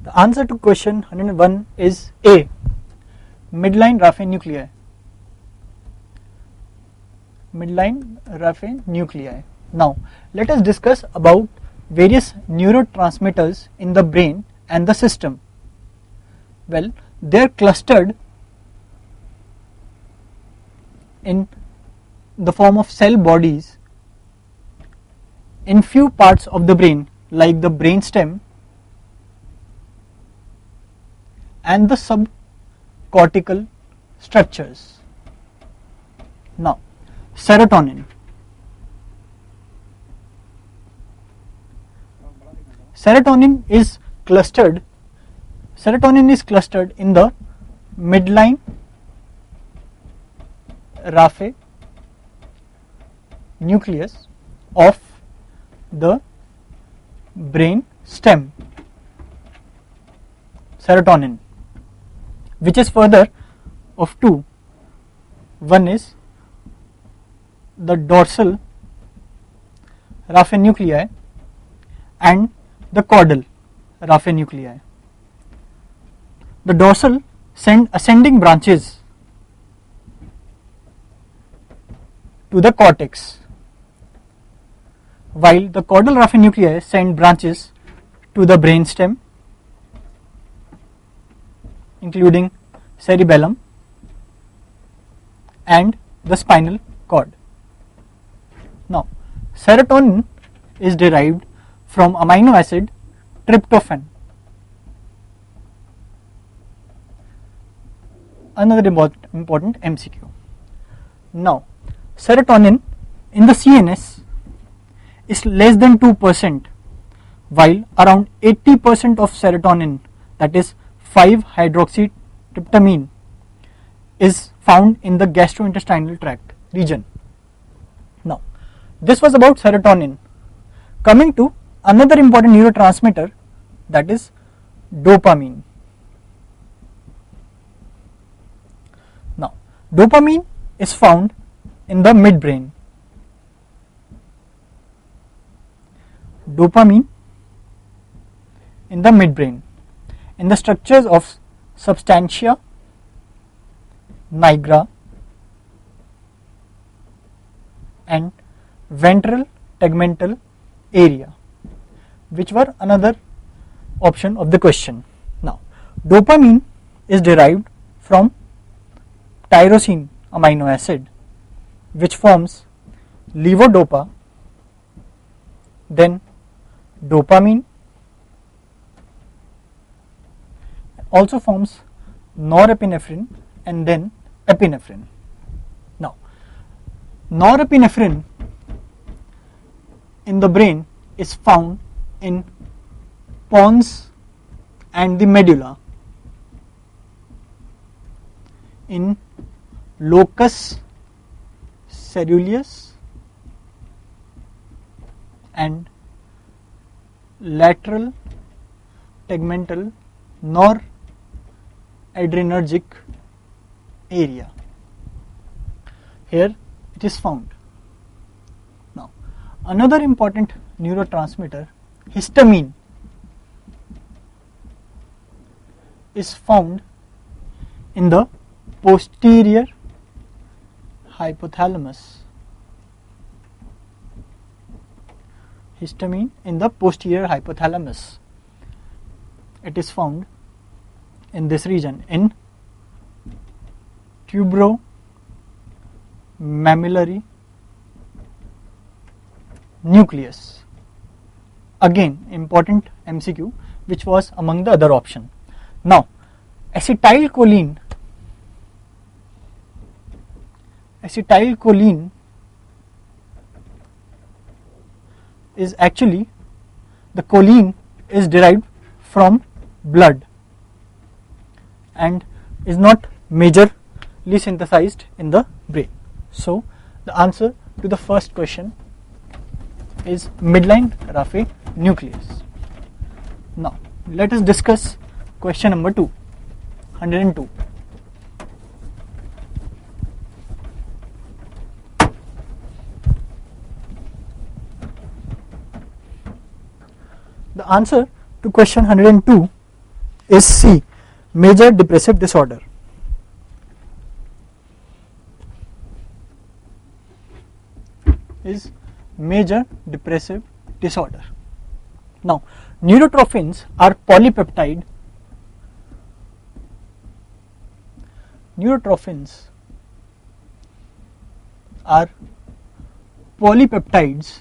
The answer to question 101 is A. Midline Raphe nuclei. Midline Raphe nuclei. Now let us discuss about various neurotransmitters in the brain and the system. Well, they are clustered in the form of cell bodies in few parts of the brain, like the brainstem and the subcortical structures. Now, serotonin. Serotonin is clustered in the midline Raphe nucleus of the brain stem. Serotonin, which is further of two. One is the dorsal Raphe nuclei and the caudal Raphe nuclei. The dorsal send ascending branches to the cortex, while the caudal Raphe nuclei send branches to the brainstem, including cerebellum and the spinal cord. Now, serotonin is derived from amino acid tryptophan. Another important MCQ. Now, serotonin in the CNS is less than 2%, while around 80% of serotonin, that is 5-hydroxytryptamine, is found in the gastrointestinal tract region. Now, this was about serotonin. Coming to another important neurotransmitter, that is dopamine. Now, dopamine is found in the midbrain. Dopamine in the midbrain, in the structures of substantia nigra and ventral tegmental area, which were another option of the question. Now, dopamine is derived from tyrosine amino acid, which forms levodopa, then dopamine, also forms norepinephrine and then epinephrine. Now, norepinephrine in the brain is found in pons and the medulla, in locus ceruleus and lateral tegmental noradrenergic area. Here it is found. Now, another important neurotransmitter, histamine, is found in the posterior hypothalamus. Histamine in the posterior hypothalamus. It is found in this region, in tuberomammillary nucleus. Again, important MCQ, which was among the other option. Now, acetylcholine is actually, the choline is derived from blood and is not majorly synthesized in the brain. So, the answer to the first question is midline Raphe nucleus. Now, let us discuss question number 2, 102. The answer to question 102 is C, major depressive disorder. Is major depressive disorder. Now, neurotrophins are polypeptide. Neurotrophins are polypeptides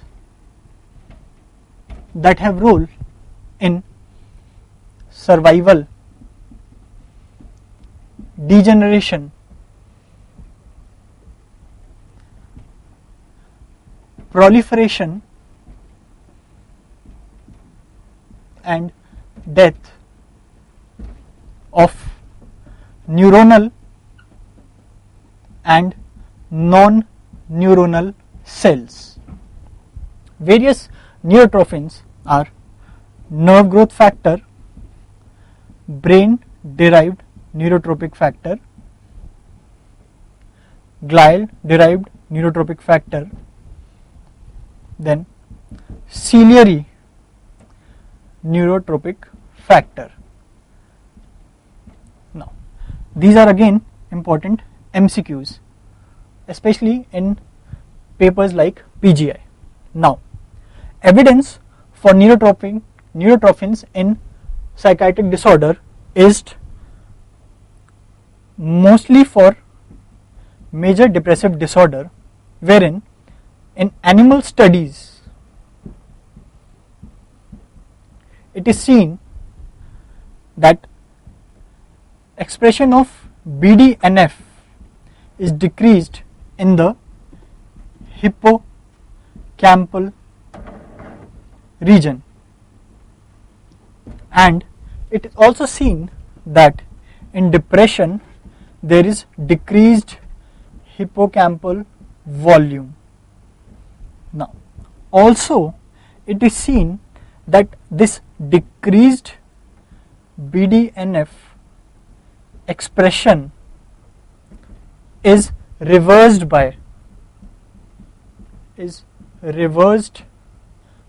that have role in survival, degeneration, proliferation and death of neuronal and non-neuronal cells. Various neurotrophins are nerve growth factor, brain derived neurotropic factor, glial derived neurotropic factor, then ciliary neurotropic factor. Now, these are again important MCQs, especially in papers like PGI. Now, evidence for neurotrophins in psychiatric disorder is mostly for major depressive disorder, wherein in animal studies it is seen that expression of BDNF is decreased in the hippocampal region, and it is also seen that in depression there is decreased hippocampal volume. Now, also it is seen that this decreased BDNF expression is reversed by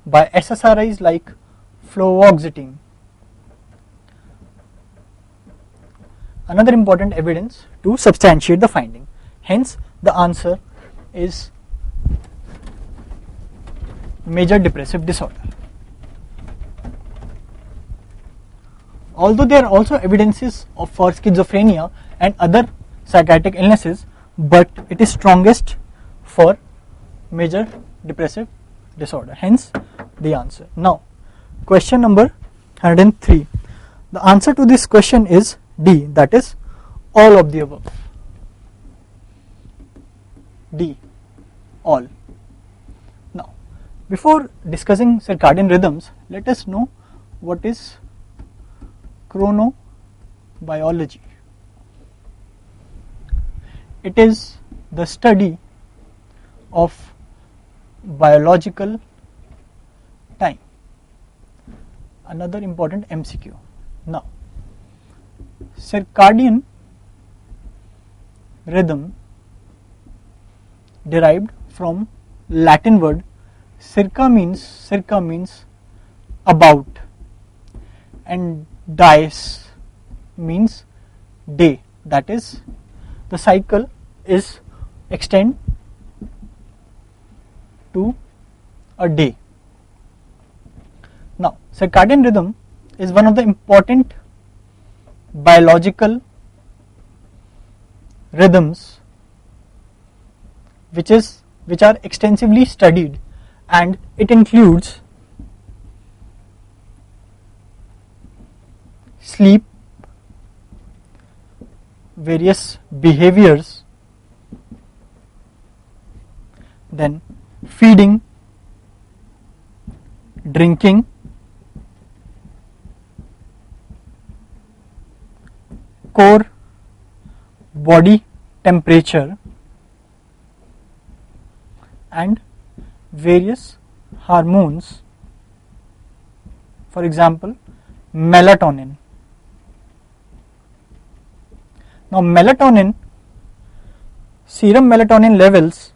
SSRIs like fluoxetine. Another important evidence to substantiate the finding. Hence, the answer is major depressive disorder. Although there are also evidences for schizophrenia and other psychiatric illnesses, but it is strongest for major depressive disorder. Hence, the answer. Now, question number 103. The answer to this question is D, that is all of the above. D, all. Now, before discussing circadian rhythms, let us know what is chronobiology. It is the study of biological time. Another important MCQ. Now, circadian rhythm derived from Latin word circa means about, and dies means day, that is the cycle is extend to a day. Now, circadian rhythm is one of the important biological rhythms which are extensively studied, and it includes sleep, various behaviors, then feeding, drinking, core body temperature, and various hormones, for example melatonin. Now, melatonin, serum melatonin levels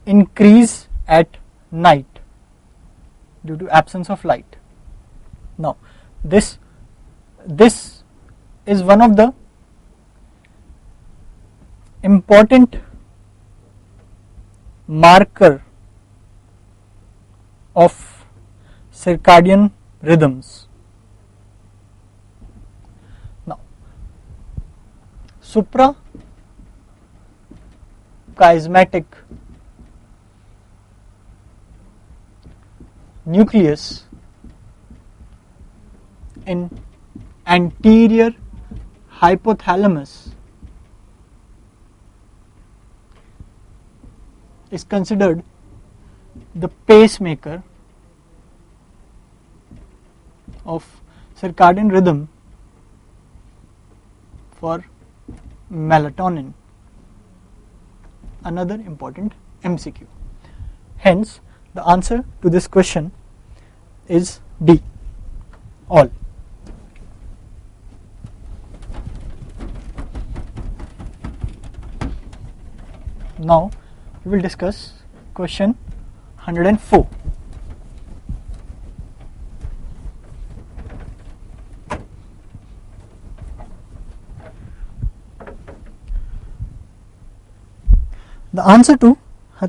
increase at night due to absence of light. Now, this is one of the important marker of circadian rhythms. Now, suprachiasmatic nucleus in anterior hypothalamus is considered the pacemaker of circadian rhythm for melatonin. Another important MCQ. Hence, the answer to this question is D, all. Now, we will discuss question 104. The answer to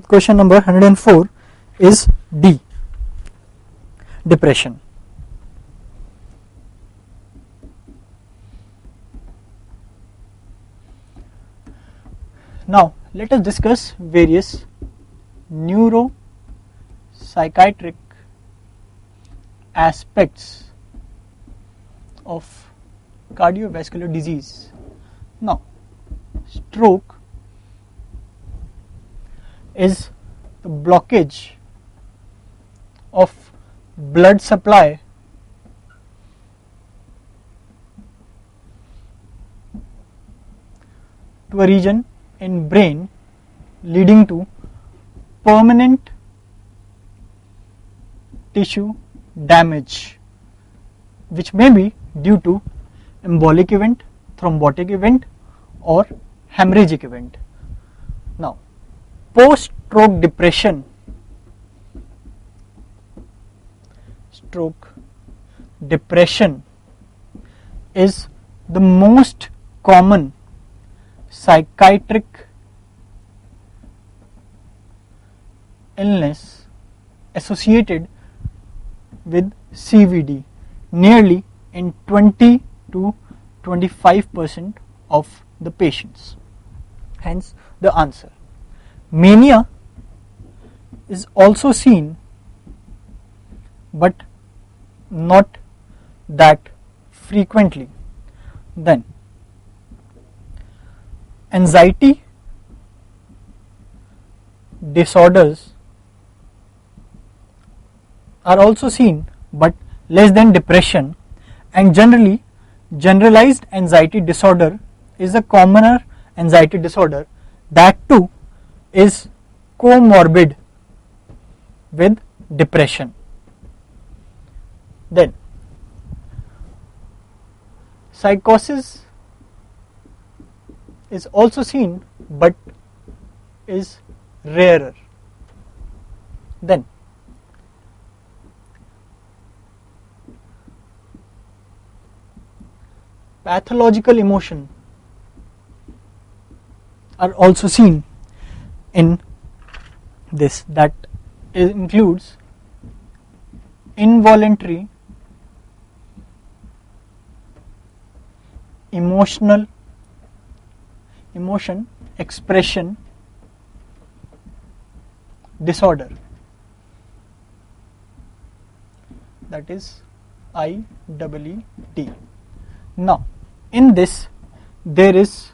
question number 104 is D, depression. Now, let us discuss various neuropsychiatric aspects of cardiovascular disease. Now, stroke is the blockage of blood supply to a region in brain leading to permanent tissue damage, which may be due to embolic event, thrombotic event or hemorrhagic event. Now, post-stroke depression, stroke depression is the most common psychiatric illness associated with CVD, nearly in 20 to 25% of the patients. Hence, the answer. Mania is also seen, but not that frequently. Then, anxiety disorders are also seen, but less than depression, and generally generalized anxiety disorder is a commoner anxiety disorder that too is comorbid with depression. Then, psychosis is also seen but is rarer. Then, pathological emotion are also seen in this, that includes involuntary emotion expression disorder, that is IEED. Now, in this there is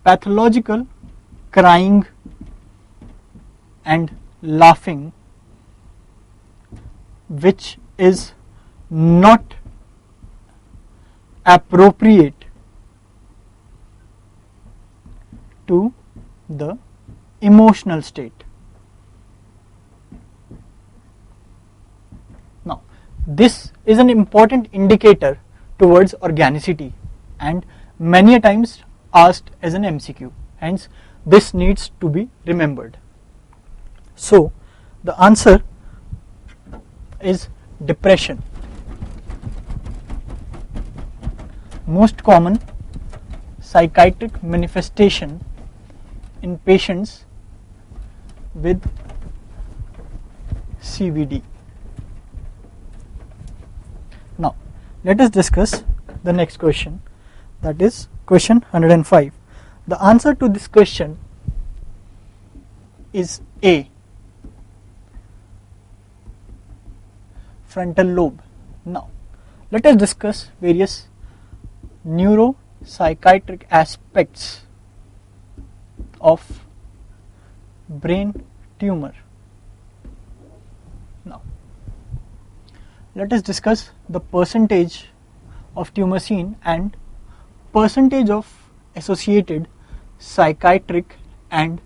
pathological crying and laughing, which is not appropriate to the emotional state. Now, this is an important indicator towards organicity and many a times asked as an MCQ. Hence, this needs to be remembered. So, the answer is depression. most common psychiatric manifestation in patients with CVD. Now let us discuss the next question, that is question 105. The answer to this question is A, frontal lobe. Now let us discuss various neuropsychiatric aspects of brain tumor. Now let us discuss the percentage of tumor seen and percentage of associated psychiatric and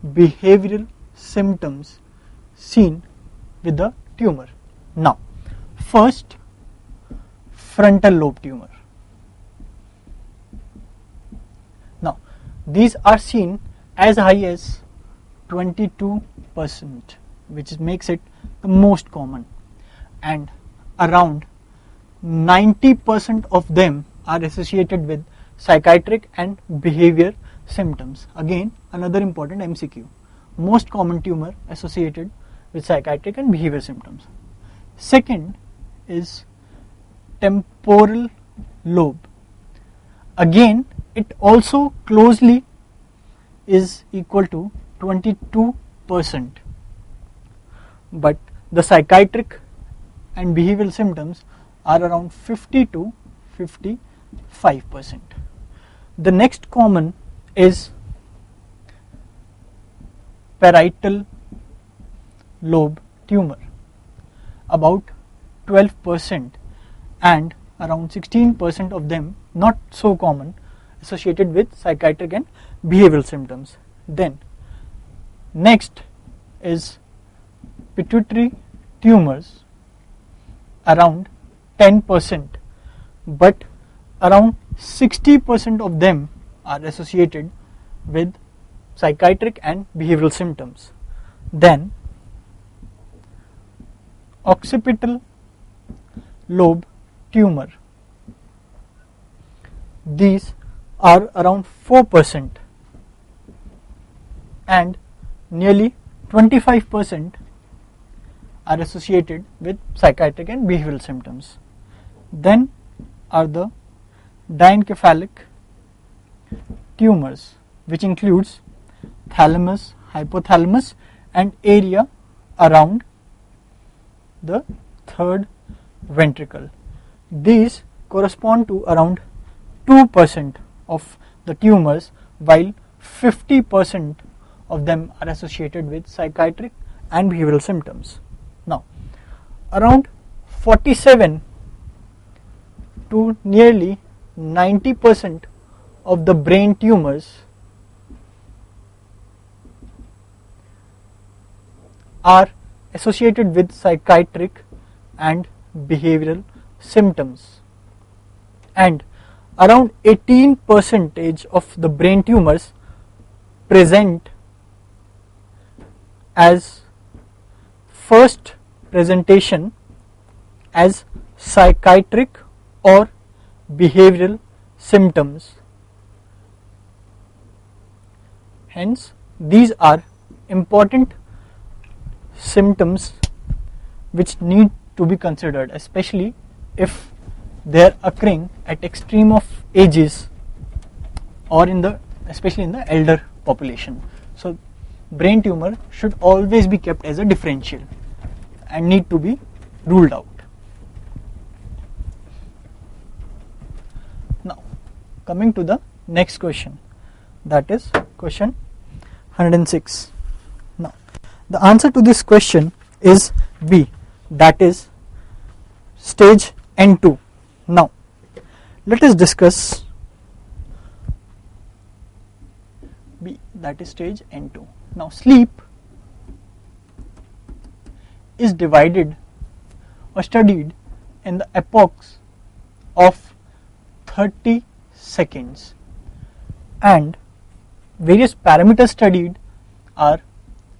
behavioral symptoms seen with the tumor. Now first, frontal lobe tumor. Now these are seen as high as 22%, which makes it the most common, and around 90% of them are associated with psychiatric and behavior symptoms. Again, another important MCQ. Most common tumor associated with psychiatric and behavior symptoms. Second is temporal lobe. Again, it also closely is equal to 22%, but the psychiatric and behavioral symptoms are around 50 to 55%. The next common is parietal lobe tumor, about 12%, and around 16% of them not so common, associated with psychiatric and behavioral symptoms. Then next is pituitary tumors, around 10%, but around 60% of them are associated with psychiatric and behavioral symptoms. Then occipital lobe tumor, these are around 4%, and nearly 25% are associated with psychiatric and behavioral symptoms. Then are the diencephalic tumors, which includes thalamus, hypothalamus, and area around the third ventricle. These correspond to around 2% of the tumors, while 50% of them are associated with psychiatric and behavioral symptoms. Now, around 47 to nearly 90% of the brain tumors are associated with psychiatric and behavioral symptoms, and around 18% of the brain tumors present as first presentation as psychiatric or behavioral symptoms. Hence, these are important symptoms which need to be considered, especially if they are occurring at extreme of ages or especially in the elder population. So brain tumor should always be kept as a differential and need to be ruled out. Now coming to the next question, that is question 106. Now the answer to this question is B, that is stage N2. Now let us discuss B, that is stage N2. Now sleep is divided or studied in the epochs of 30 seconds, and various parameters studied are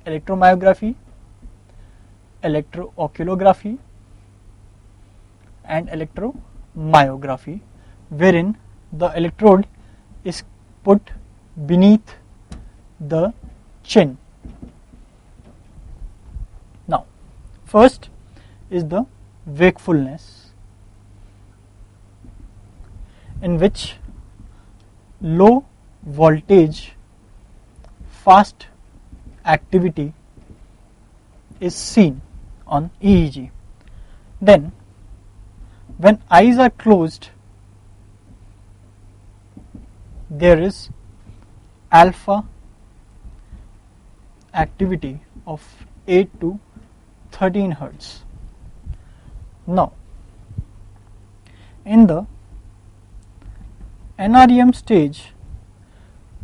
electromyography, electrooculography, and electromyography, wherein the electrode is put beneath the chin. Now, first is the wakefulness, in which low voltage fast activity is seen on EEG. Then when eyes are closed, there is alpha activity of 8 to 13 Hertz. Now, in the NREM stage,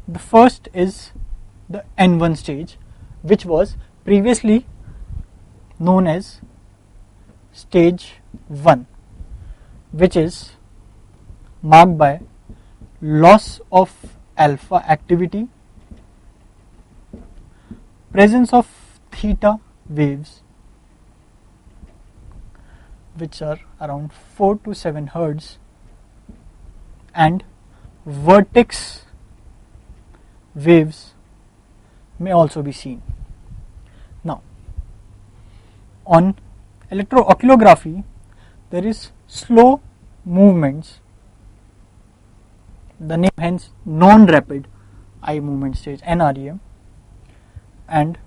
the first is the N1 stage, which was previously known as stage 1, which is marked by loss of alpha activity, presence of theta waves, which are around 4 to 7 Hertz, and vertex waves may also be seen. Now, on electrooculography, there is slow movements, the name hence non-rapid eye movement stage, NREM, and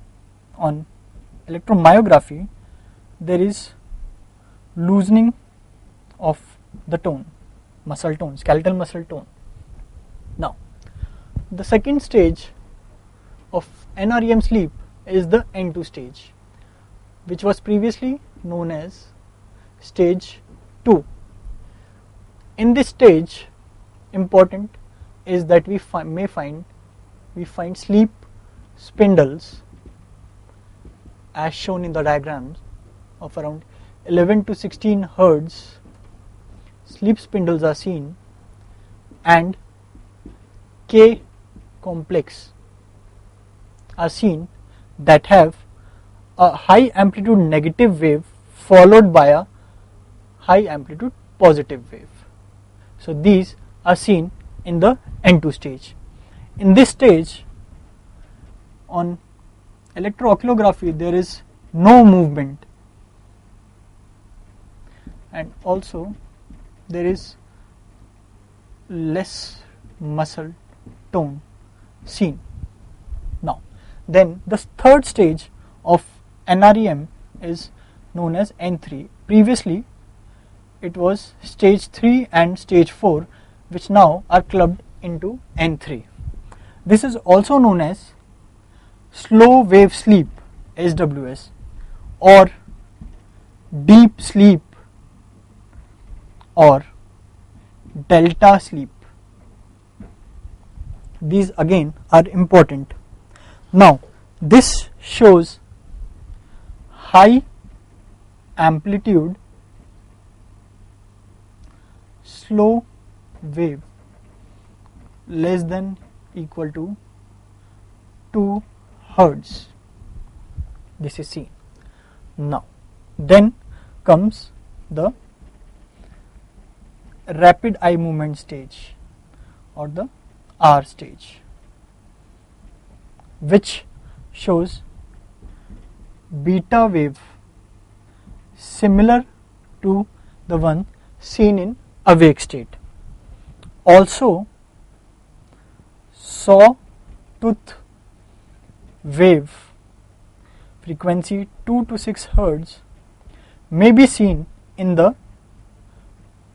on electromyography there is loosening of the tone, muscle tone, skeletal muscle tone. Now, the second stage of NREM sleep is the N2 stage, which was previously known as stage 2. In this stage, important is that we find sleep spindles, as shown in the diagrams, of around 11 to 16 Hertz. Sleep spindles are seen, and K complex are seen that have a high amplitude negative wave followed by a high amplitude positive wave. So these are seen in the N2 stage. In this stage, on electrooculography, there is no movement, and also there is less muscle tone seen. Now, then the third stage of NREM is known as N3. Previously, it was stage 3 and stage 4, which now are clubbed into N3. This is also known as slow wave sleep, SWS, or deep sleep, or delta sleep. These again are important. Now, this shows high amplitude slow wave less than equal to 2 Hertz. This is seen. Now, then comes the rapid eye movement stage, or the R stage, which shows beta wave similar to the one seen in awake state. Also, sawtooth wave frequency 2 to 6 Hertz may be seen in the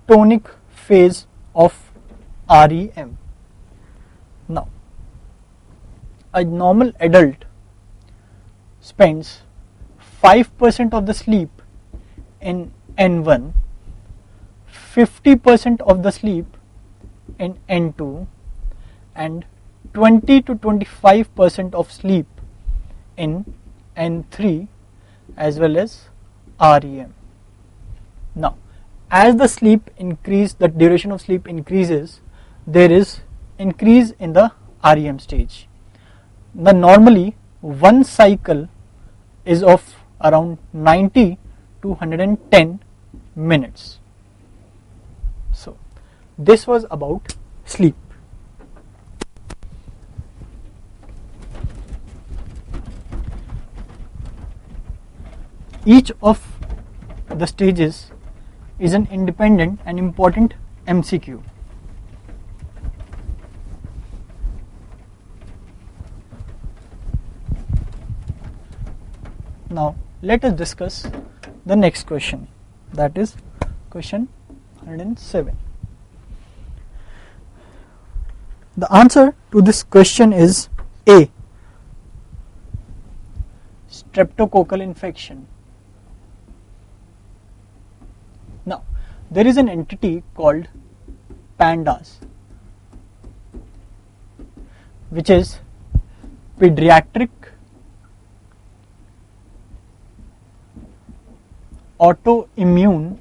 tonic phase of REM. Now, a normal adult spends 5% of the sleep in N1, 50% of the sleep in N2, and 20 to 25% of sleep in N3 as well as REM. Now, as the sleep increase, the duration of sleep increases, there is increase in the REM stage. Now, normally one cycle is of around 90 to 110 minutes. So, this was about sleep. Each of the stages is an independent and important MCQ. Now let us discuss the next question, that is question 107. The answer to this question is A. Streptococcal infection. Now there is an entity called PANDAS, which is pediatric autoimmune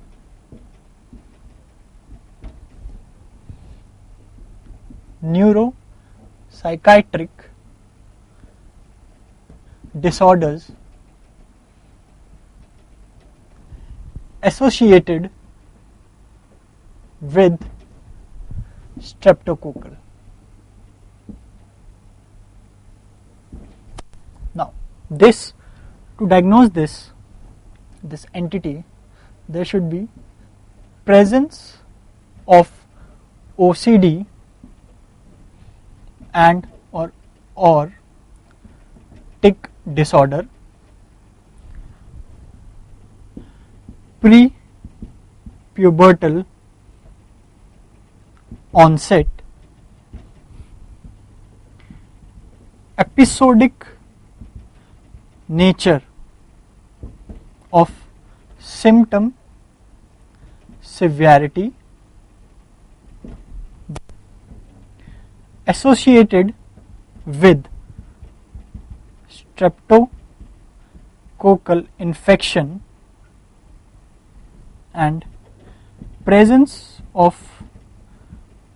neuropsychiatric disorders associated with streptococcal. Now to diagnose this entity, there should be presence of OCD and or tic disorder, pre-pubertal onset, episodic nature of symptom severity, associated with streptococcal infection, and presence of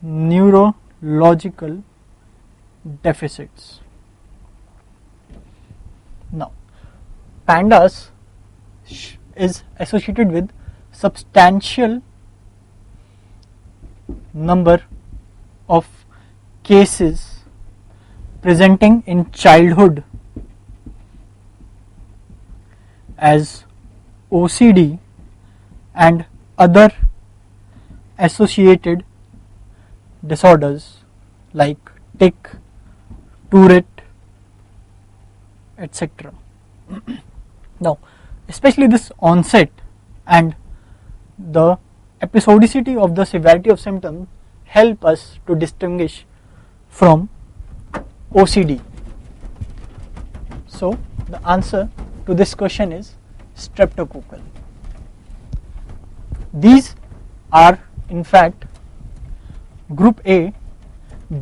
neurological deficits. Now, PANDAS is associated with substantial number of cases presenting in childhood as OCD and other associated disorders like tic, Tourette, etc. Now, especially this onset and the episodicity of the severity of symptoms help us to distinguish from OCD. So the answer to this question is streptococcal. These are in fact group A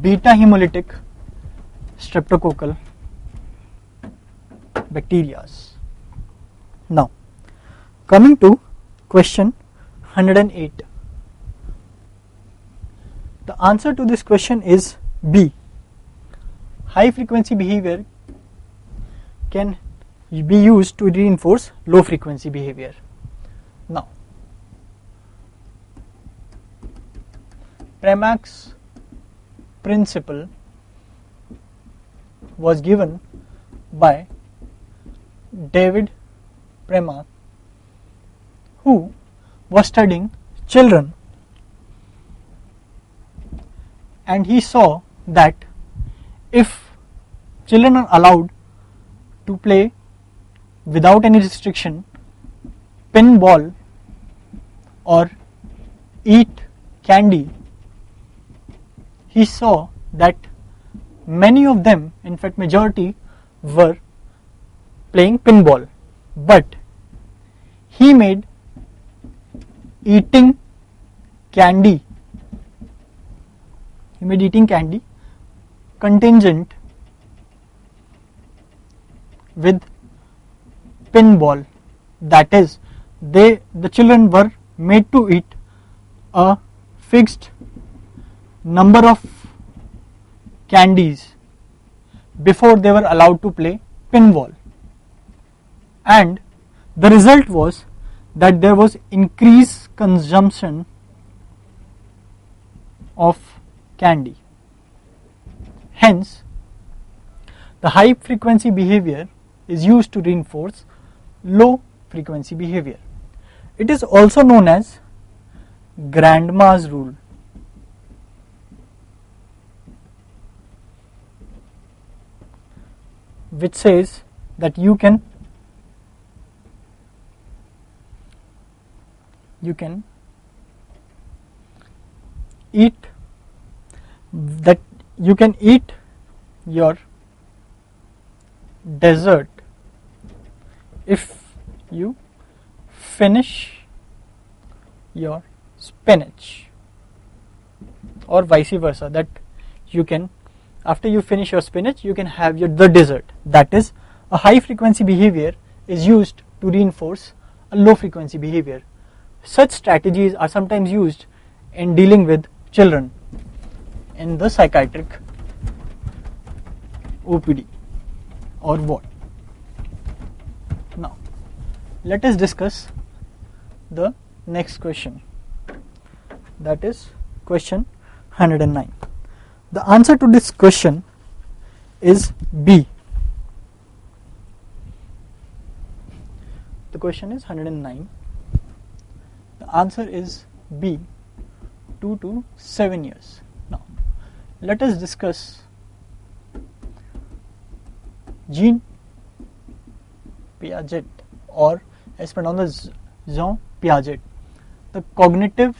beta hemolytic streptococcal bacteria. Now coming to question 108. The answer to this question is B. High frequency behavior can be used to reinforce low frequency behavior. Now, Premack's principle was given by David Premack, who was studying children, and he saw that if children are allowed to play without any restriction pinball or eat candy, he saw that many of them, in fact majority, were playing pinball, but he made eating candy contingent with pinball. That is, the children were made to eat a fixed number of candies before they were allowed to play pinball, and the result was that there was increased consumption of candy. Hence, the high frequency behavior is used to reinforce low frequency behavior. It is also known as grandma's rule. Which says that you can eat your dessert if you finish your spinach, or vice versa, that you can, after you finish your spinach, you can have the dessert. That is, a high frequency behavior is used to reinforce a low frequency behavior. Such strategies are sometimes used in dealing with children in the psychiatric OPD or ward. Now, let us discuss the next question, that is question 109. The answer to this question is B. The question is 109. The answer is B, 2 to 7 years. Now, let us discuss Jean Piaget, or as pronounced as Jean Piaget, the cognitive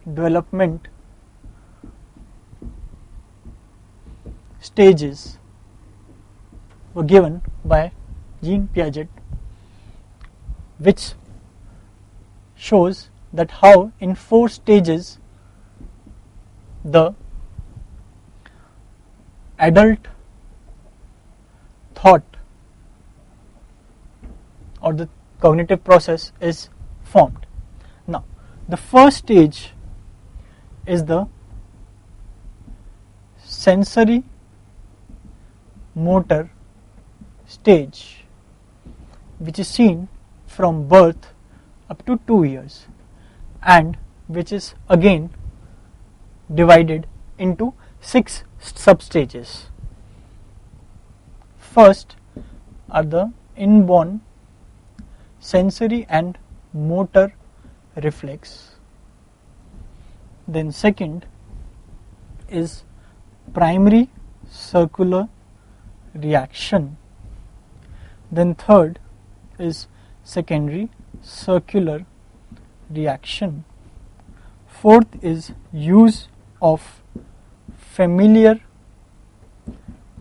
development stages were given by Jean Piaget, which shows that how in 4 stages the adult thought or the cognitive process is formed. Now, the first stage is the sensory motor stage, which is seen from birth up to 2 years, and which is again divided into 6 substages. First are the inborn sensory and motor reflex. Then second is primary circular reaction. Then third is secondary circular reaction. Fourth is use of familiar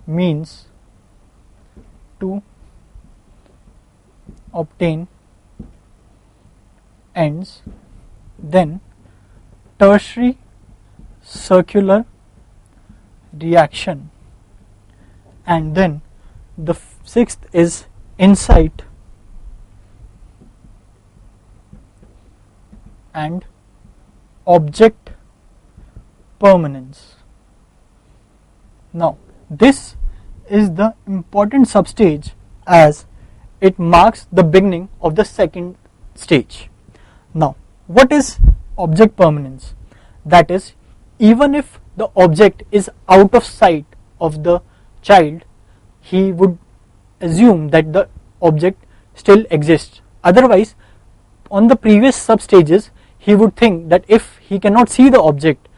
means to obtain ends. Then tertiary circular reaction, and then the sixth is insight and object permanence. Now, this is the important substage as it marks the beginning of the second stage. Now, what is object permanence? That is, even if the object is out of sight of the child, he would assume that the object still exists. Otherwise, on the previous substages, he would think that if he cannot see the object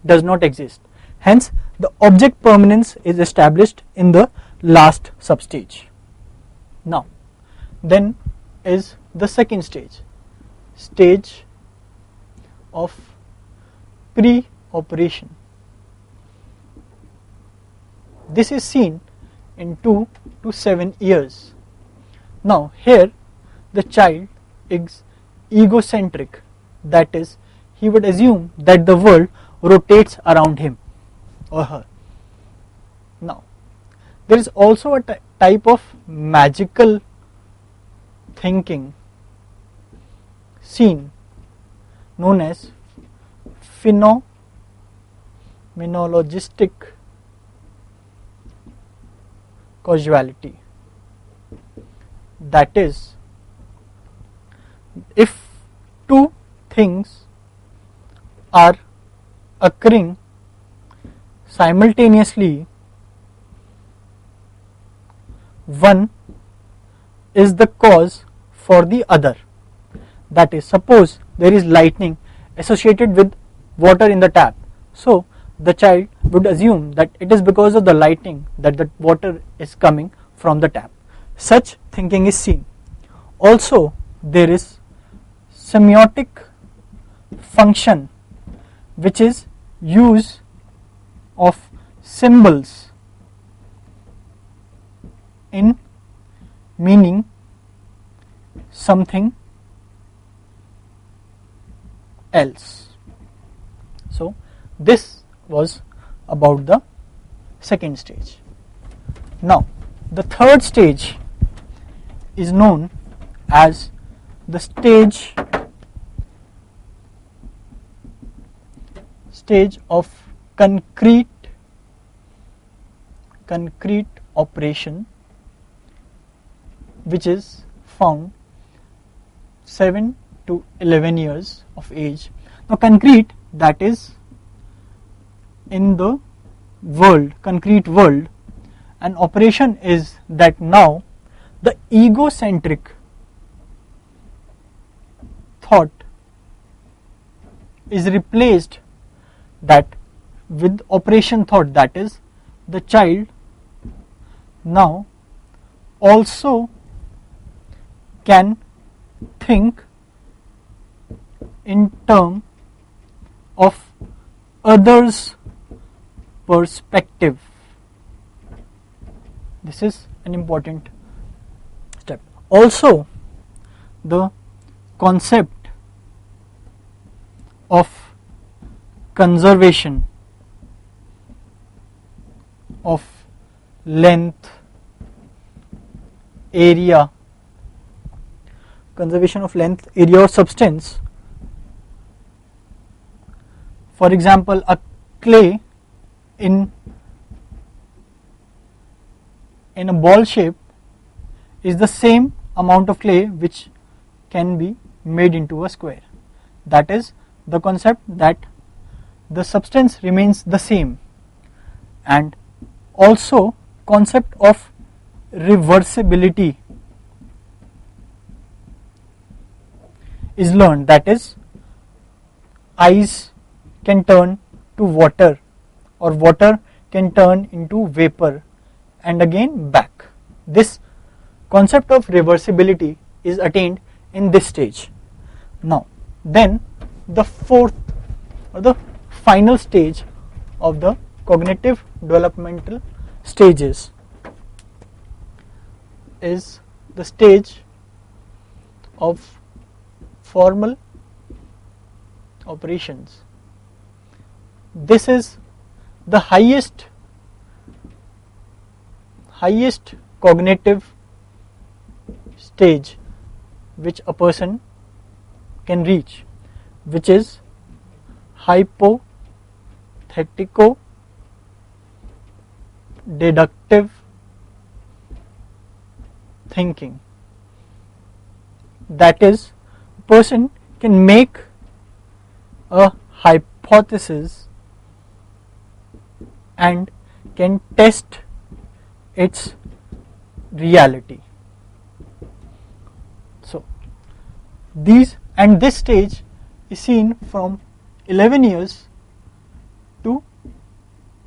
does not exist. Hence, the object permanence is established in the last substage. Now, then is the second stage, stage of pre-operation. This is seen in 2 to 7 years. Now, here the child is egocentric, that is, he would assume that the world rotates around him or her. Now, there is also a type of magical thinking seen known as phenomenologistic causality. That is, if two things are occurring simultaneously, one is the cause for the other. That is, suppose there is lightning associated with water in the tap, so the child would assume that it is because of the lightning that the water is coming from the tap. Such thinking is seen. Also, there is semiotic function, which is use of symbols in meaning something else. So this was about the second stage. Now the third stage is known as the stage of concrete operation, which is found 7 to 11 years of age. Now concrete, that is in the world, concrete world, an operation is that now the egocentric thought is replaced that with operation thought, that is the child now also can think in terms of others' perspective. This is an important step. Also, the concept of conservation of length, area, or substance. For example, a clay in a ball shape is the same amount of clay which can be made into a square. That is the concept that the substance remains the same. And also concept of reversibility is learned, that is ice can turn to water or water can turn into vapor and again back. This concept of reversibility is attained in this stage. Now then the fourth or the final stage of the cognitive developmental stages is the stage of formal operations. This is the highest cognitive stage which a person can reach, which is hypothetico deductive thinking. That is, a person can make a hypothesis and can test its reality. So this stage is seen from 11 years to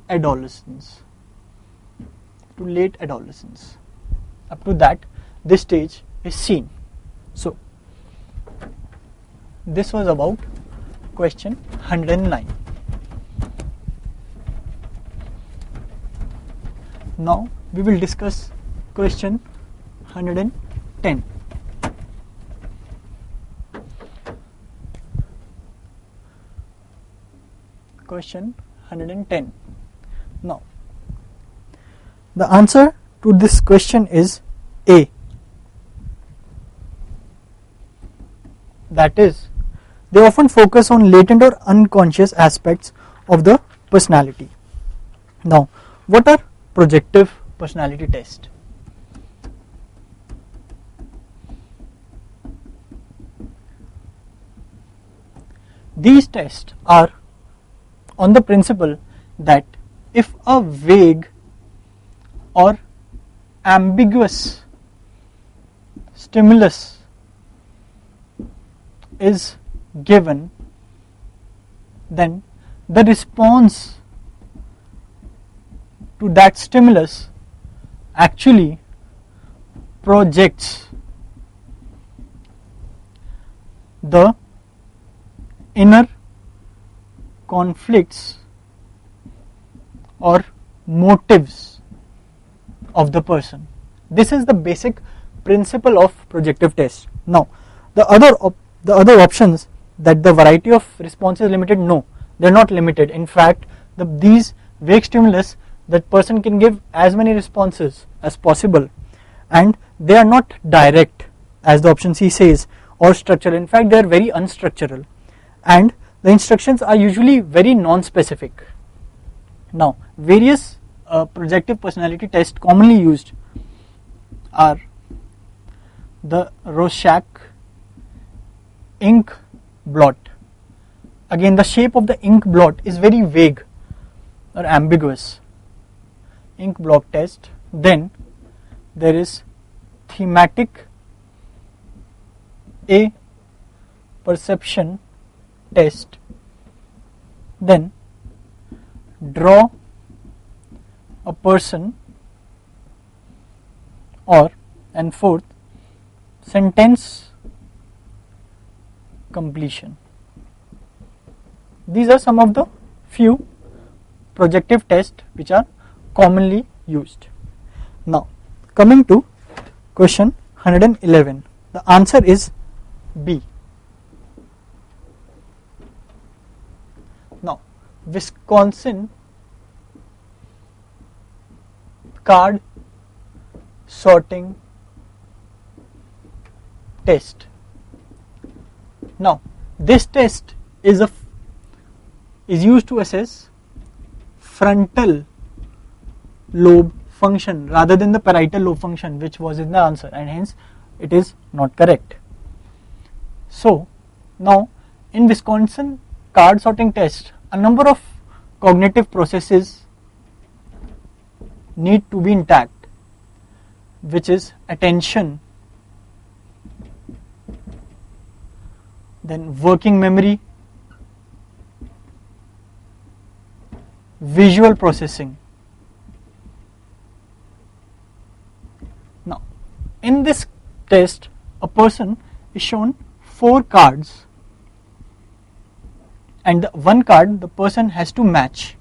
adolescence, to late adolescence. Up to that, this stage is seen. So this was about question 109. Now we will discuss question 110. Question 110. Now the answer to this question is A. That is, they often focus on latent or unconscious aspects of the personality. Now, what are projective personality tests? These tests are on the principle that if a vague or ambiguous stimulus is given, then the response to that stimulus actually projects the inner conflicts or motives of the person. This is the basic principle of projective test. Now, the other options that the variety of response is limited, no, they are not limited. In fact, these vague stimulus, that person can give as many responses as possible, and they are not direct as the option C says, or structural. In fact, they are very unstructural, and the instructions are usually very non-specific. Now, various projective personality tests commonly used are the Rorschach ink blot. Again, the shape of the ink blot is very vague or ambiguous. Ink blot test. Then there is thematic A perception test. Then draw a person, and fourth, sentence completion. These are some of the few projective tests which are commonly used. Now, coming to question 111, the answer is B. Now, Wisconsin card sorting test. Now, this test is used to assess frontal lobe function rather than the parietal lobe function, which was in the answer, and hence it is not correct. So, now in Wisconsin card sorting test, a number of cognitive processes need to be intact, which is attention, then working memory, visual processing. Now, in this test, a person is shown 4 cards, and the one card the person has to match.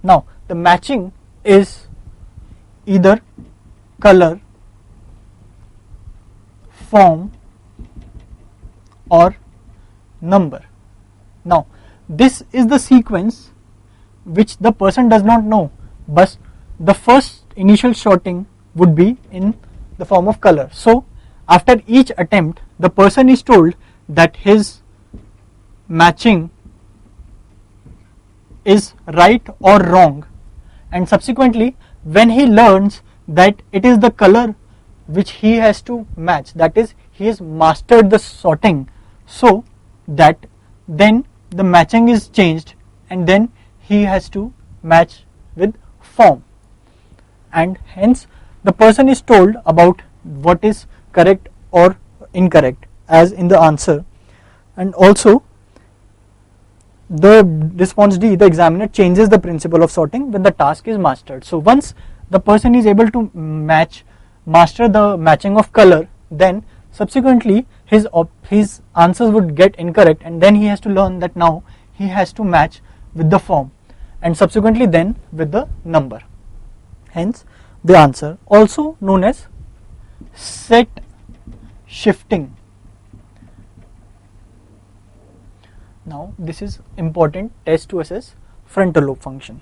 Now, the matching is either color, form, or number. Now, this is the sequence which the person does not know, but the first initial sorting would be in the form of color. So, after each attempt, the person is told that his matching is right or wrong, and subsequently when he learns that it is the color which he has to match, that is, he has mastered the sorting, so that then the matching is changed and then he has to match with form, and hence the person is told about what is correct or incorrect as in the answer. And also the response D, the examiner changes the principle of sorting when the task is mastered. So once the person is able to master the matching of color, then subsequently his answers would get incorrect, and then he has to learn that now he has to match with the form, and subsequently then with the number. Hence the answer, also known as set shifting. Now, this is important test to assess frontal lobe function.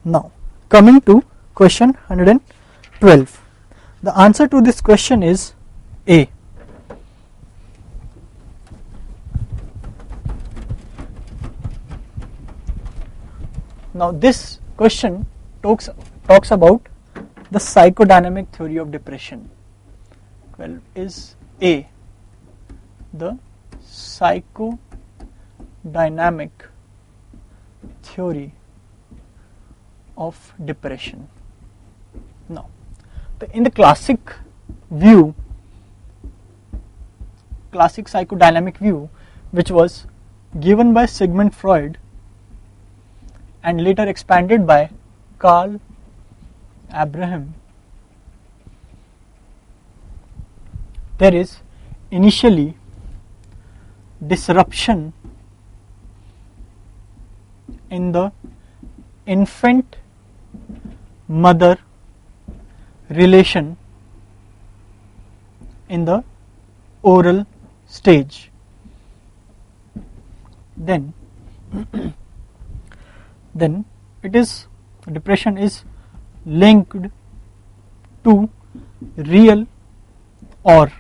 Now, coming to question 112, the answer to this question is A. Now, this question talks about the psychodynamic theory of depression. Well, is A the psychodynamic psychodynamic theory of depression. Now, in the classic psychodynamic view, which was given by Sigmund Freud and later expanded by Carl Abraham, there is initially disruption in the infant mother relation in the oral stage. Then depression is linked to real or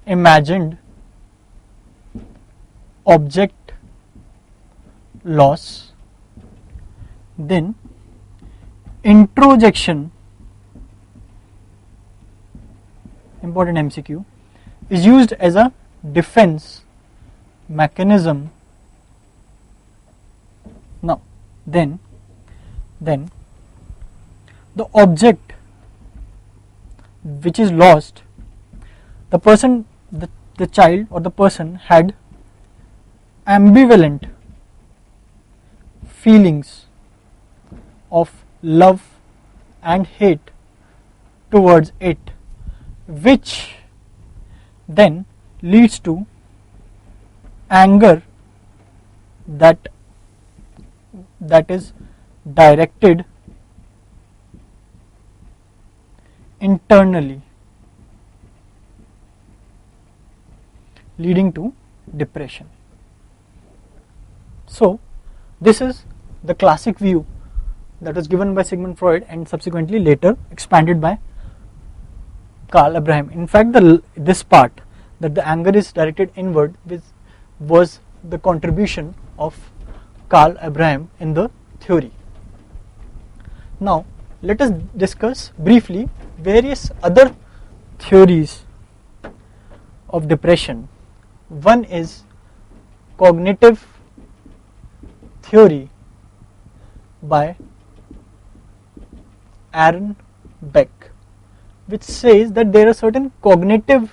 imagined object loss. Then introjection, important MCQ, is used as a defense mechanism. Now, then the object which is lost, the person, the child or the person had ambivalent feelings of love and hate towards it, which then leads to anger that is directed internally, leading to depression. So, this is the classic view that was given by Sigmund Freud and subsequently later expanded by Carl Abraham. In fact, this part that the anger is directed inward was the contribution of Carl Abraham in the theory. Now, let us discuss briefly various other theories of depression. One is cognitive theory by Aaron Beck, which says that there are certain cognitive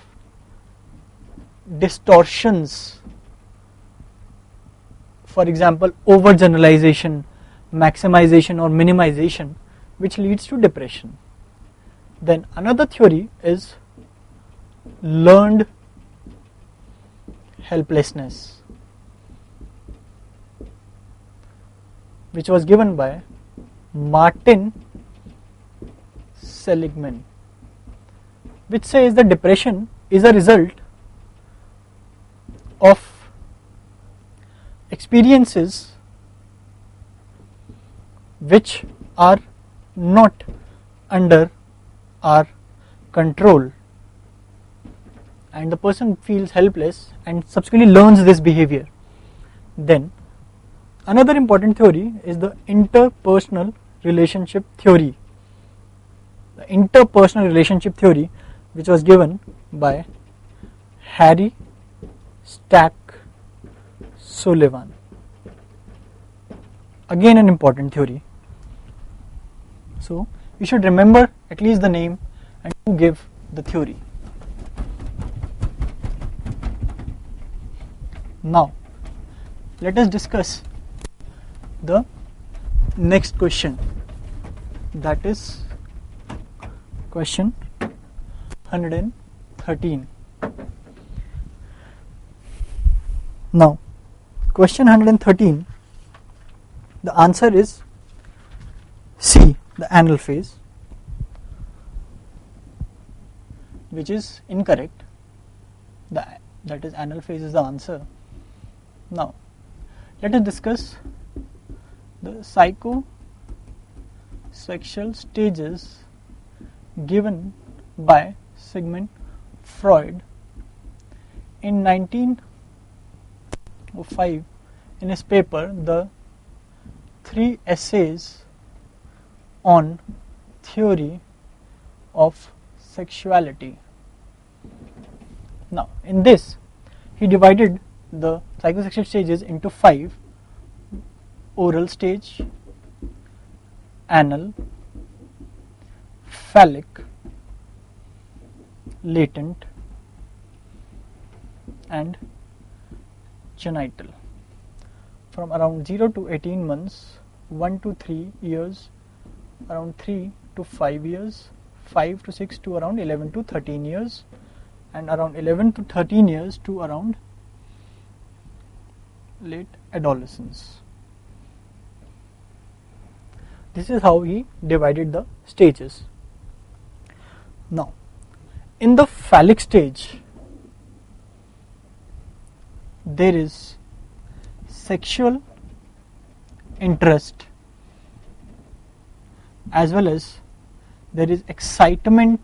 distortions, for example overgeneralization, maximization or minimization, which leads to depression. Then another theory is learned helplessness, which was given by Martin Seligman, which says that depression is a result of experiences which are not under our control, and the person feels helpless and subsequently learns this behavior. Then another important theory is the interpersonal relationship theory. The interpersonal relationship theory, which was given by Harry Stack Sullivan. Again an important theory. So you should remember at least the name and who gave the theory. Now let us discuss the next question, that is question 113. Now question 113, the answer is C, the anal phase, which is incorrect. That is, anal phase is the answer. Now let us discuss the psychosexual stages given by Sigmund Freud in 1905 in his paper The 3 Essays on Theory of Sexuality. Now in this he divided the psychosexual stages into 5: oral stage, anal, phallic, latent, and genital. From around 0 to 18 months, 1 to 3 years, around 3 to 5 years, 5 to 6 to around 11 to 13 years, and around 11 to 13 years to around late adolescence. This is how he divided the stages. Now, in the phallic stage, there is sexual interest as well as there is excitement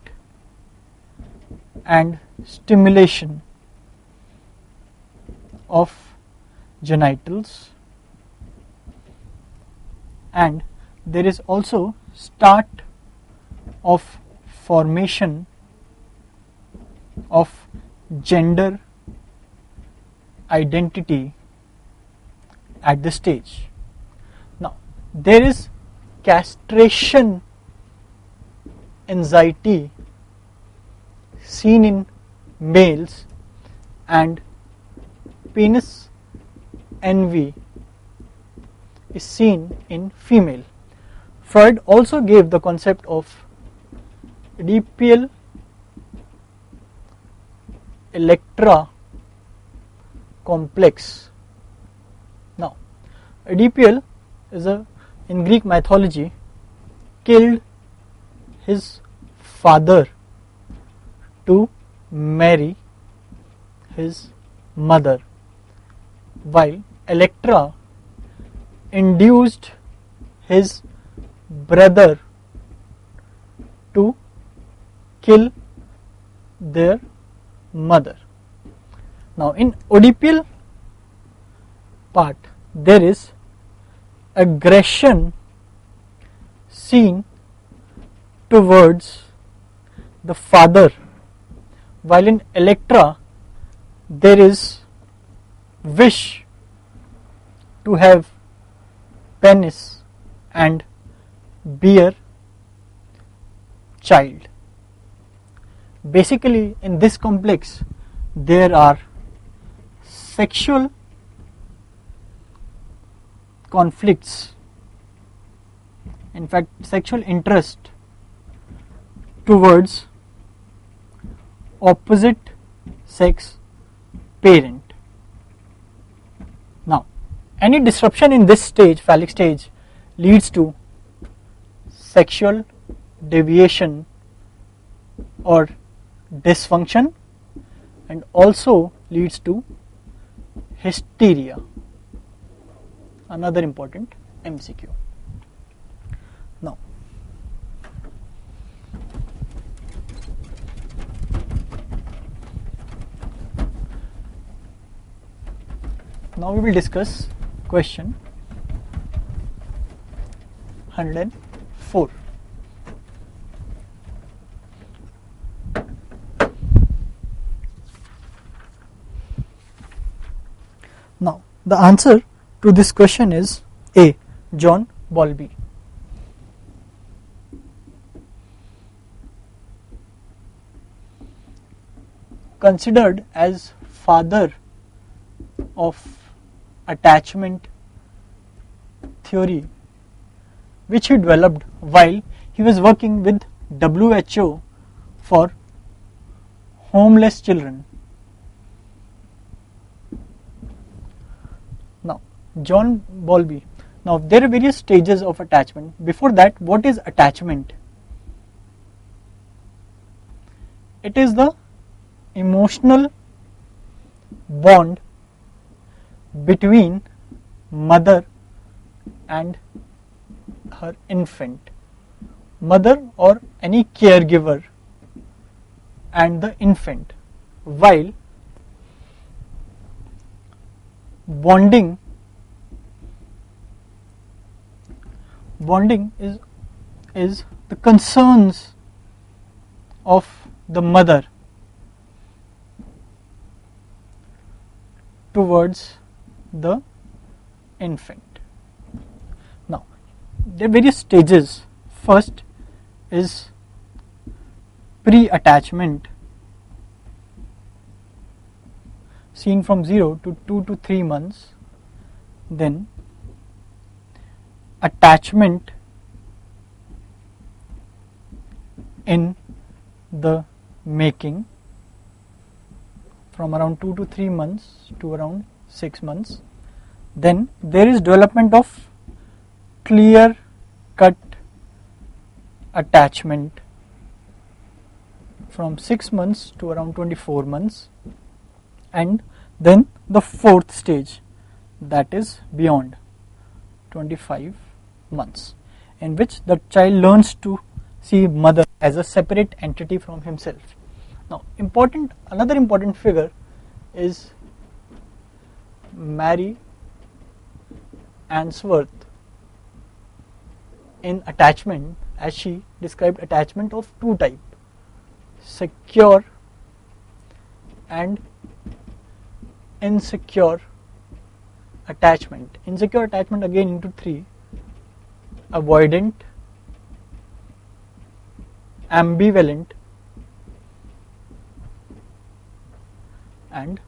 and stimulation of genitals, and there is also start of formation of gender identity at this stage. Now, there is castration anxiety seen in males and penis envy is seen in female. Freud also gave the concept of Oedipal Electra complex. Now, Oedipal is in Greek mythology killed his father to marry his mother, while Electra induced his brother to kill their mother. Now, in Oedipal part, there is aggression seen towards the father, while in Electra there is wish to have penis and bear child. Basically, in this complex there are sexual conflicts, in fact sexual interest towards opposite sex parent. Now, any disruption in this stage, phallic stage, leads to sexual deviation or dysfunction and also leads to hysteria. Another important MCQ. Now we will discuss question 104. Now, the answer to this question is A. John Bowlby. Considered as father of attachment theory, which he developed while he was working with WHO for homeless children. Now, John Bowlby. Now, there are various stages of attachment. Before that, what is attachment? It is the emotional bond between mother and her infant, mother or any caregiver and the infant, while bonding is the concerns of the mother towards the infant. Now, there are various stages. First is pre-attachment, seen from 0 to 2 to 3 months, then attachment in the making from around 2 to 3 months to around 6 months. Then there is development of clear cut attachment from 6 months to around 24 months, and then the fourth stage, that is beyond 25 months, in which the child learns to see mother as a separate entity from himself. Now, another important figure is Mary Ainsworth in attachment, as she described attachment of two types, secure and insecure attachment. Insecure attachment again into three: avoidant, ambivalent, and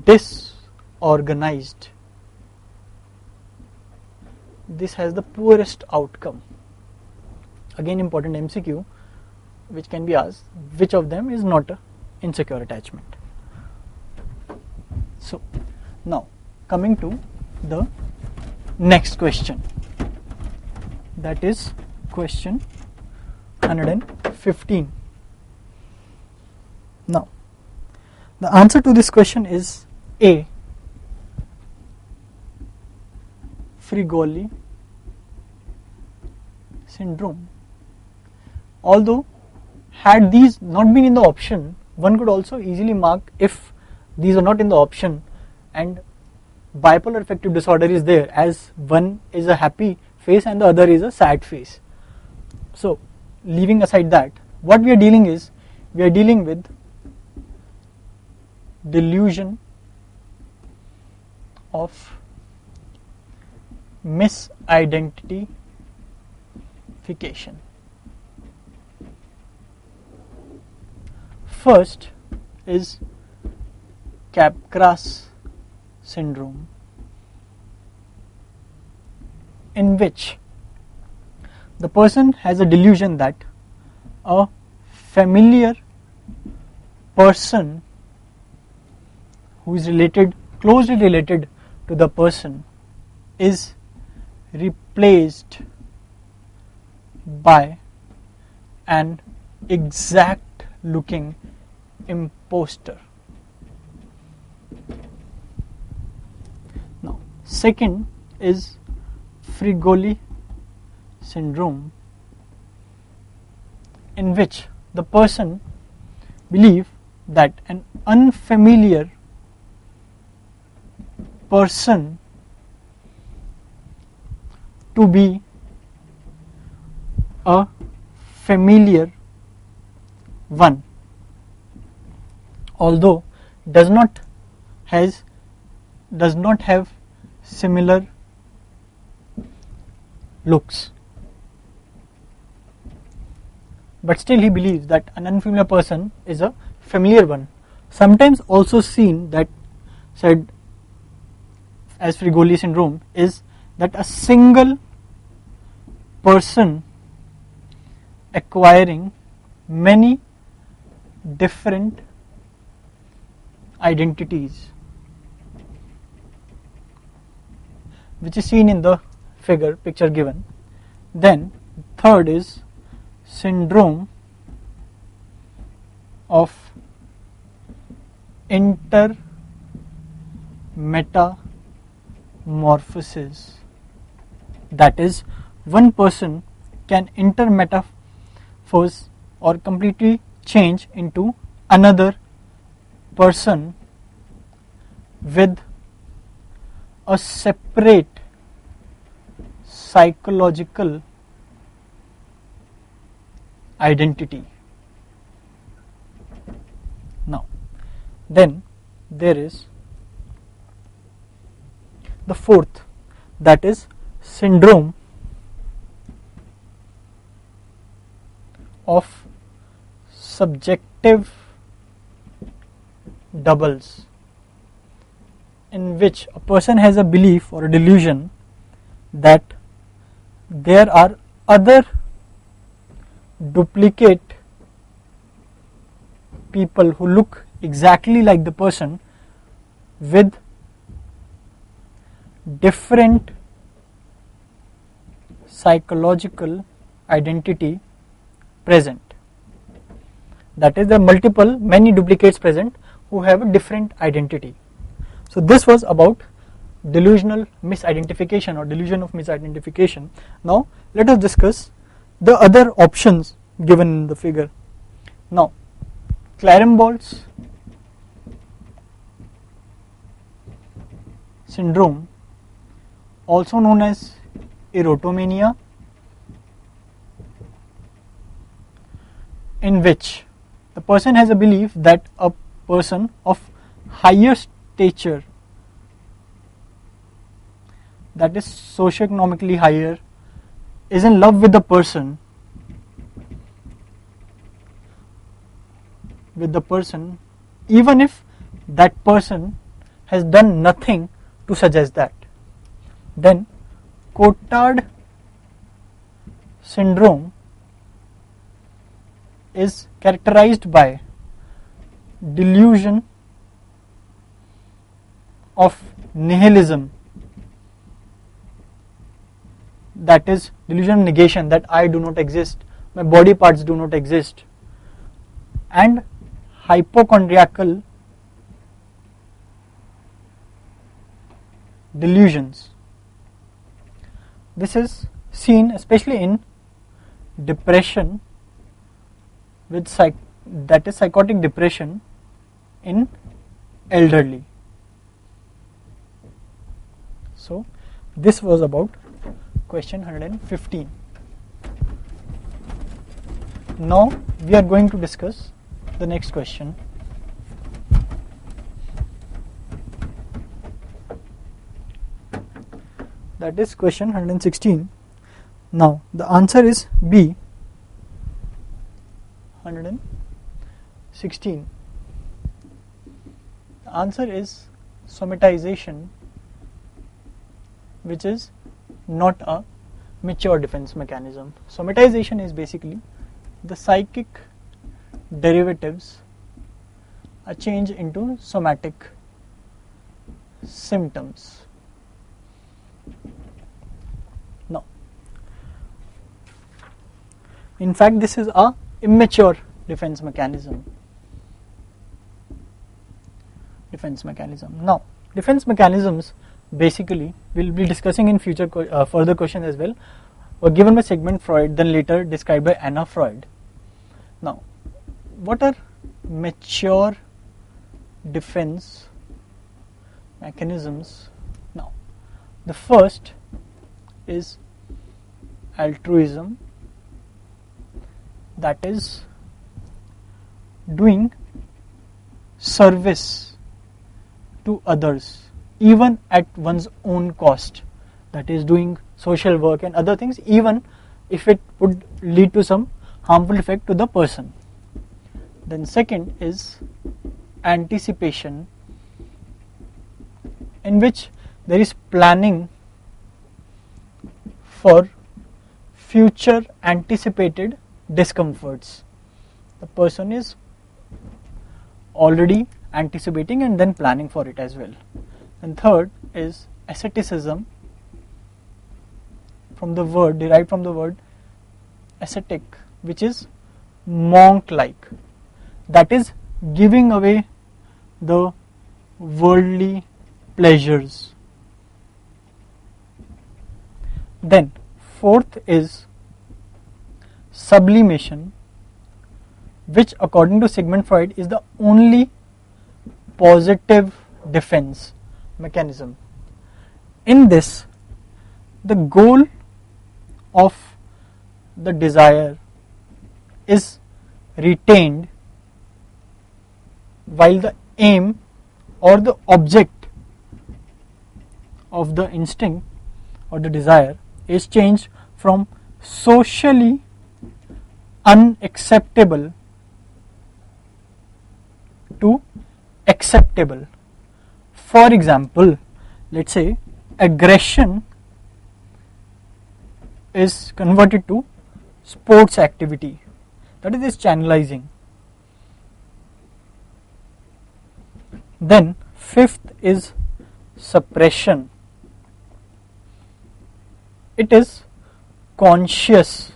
disorganized. This has the poorest outcome. Again, important MCQ which can be asked, which of them is not a insecure attachment. So now coming to the next question, that is question 115. Now the answer to this question is A, Frigoli syndrome. Although had these not been in the option, one could also easily mark if these are not in the option and bipolar affective disorder is there, as one is a happy face and the other is a sad face. So leaving aside that, what we are dealing with delusion of misidentification. First is Capgras syndrome, in which the person has a delusion that a familiar person who is closely related to the person is replaced by an exact looking imposter. Now, second is Frigoli syndrome, in which the person believes that an unfamiliar person to be a familiar one, although does not have similar looks, but still he believes that an unfamiliar person is a familiar one. Sometimes also seen that said as Frigoli syndrome is that a single person acquiring many different identities, which is seen in the picture given. Then third is syndrome of intermetamorphosis, that is, one person can intermetamorphose or completely change into another person with a separate psychological identity. Now, then there is the fourth, that is syndrome of subjective doubles, in which a person has a belief or a delusion that there are other duplicate people who look exactly like the person with different psychological identity present. That is, there are many duplicates present who have a different identity. So this was about delusional misidentification or delusion of misidentification. Now let us discuss the other options given in the figure. Now, Clarenbolt's syndrome, also known as erotomania, in which the person has a belief that a person of higher stature, that is socioeconomically higher, is in love with the person even if that person has done nothing to suggest that. Then Cotard syndrome is characterized by delusion of nihilism, that is delusion of negation, that I do not exist, my body parts do not exist, and hypochondriacal delusions. This is seen especially in depression with that is psychotic depression in elderly. So this was about question 115. Now we are going to discuss the next question. That is question 116. Now the answer is B, 116. The answer is somatization, which is not a mature defense mechanism. Somatization is basically the psychic derivatives are changed into somatic symptoms. Now, in fact, this is a immature defense mechanism. Now, defense mechanisms basically we'll be discussing in future further questions as well, were given by Sigmund Freud, then later described by Anna Freud. Now, what are mature defense mechanisms? Now, the first is altruism, that is doing service to others even at one's own cost, that is doing social work and other things even if it would lead to some harmful effect to the person. Then second is anticipation, in which there is planning for future anticipated discomforts. The person is already anticipating and then planning for it as well. And third is asceticism, derived from the word ascetic, which is monk-like, that is giving away the worldly pleasures. Then fourth is sublimation, which according to Sigmund Freud is the only positive defense mechanism. In this, the goal of the desire is retained, while the aim or the object of the instinct or the desire is changed from socially unacceptable to acceptable. For example, let's say aggression is converted to sports activity, that is this channelizing. Then fifth is suppression. It is conscious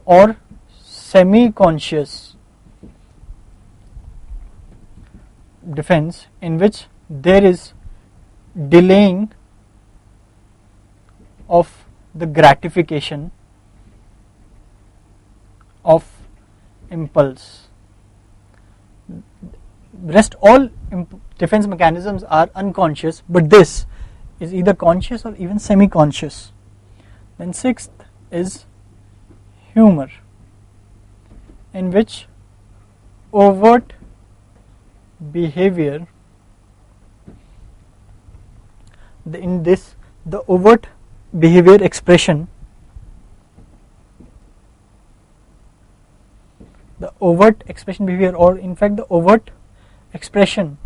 or semi-conscious defense in which there is delaying of the gratification of impulse. Rest all defense mechanisms are unconscious, but this is either conscious or even semi-conscious. Then sixth is humor, in which overt behavior, the overt behavior expression, the overt expression behavior, or in fact the overt expression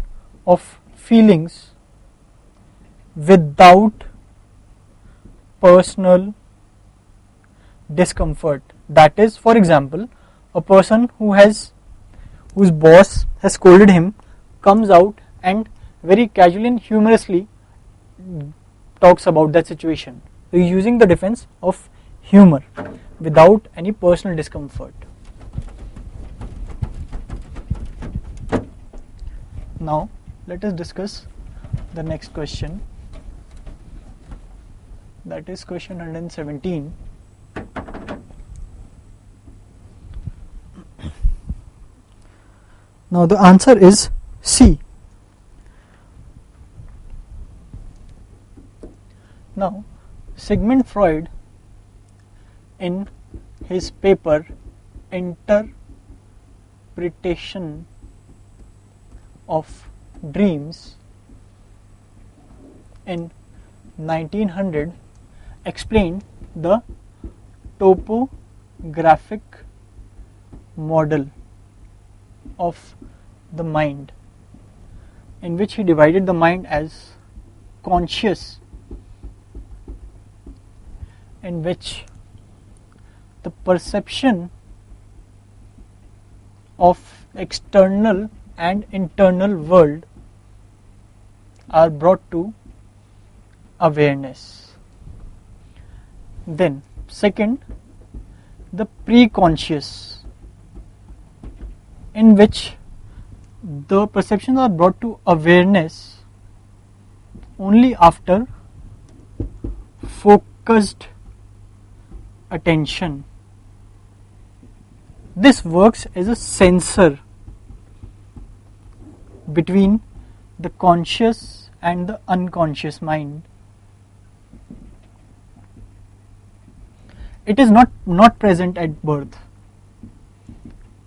of feelings without personal discomfort. That is, for example, a person whose boss has scolded him comes out and very casually and humorously talks about that situation. So he is using the defense of humor without any personal discomfort. Now let us discuss the next question, that is question 117. Now the answer is C. Now Sigmund Freud, in his paper Interpretation of Dreams in 1900, explained the topographic model of the mind, in which he divided the mind as conscious, in which the perception of external and internal world are brought to awareness. Then second, the pre-conscious, in which the perceptions are brought to awareness only after focused attention. This works as a sensor between the conscious and the unconscious mind. It is not present at birth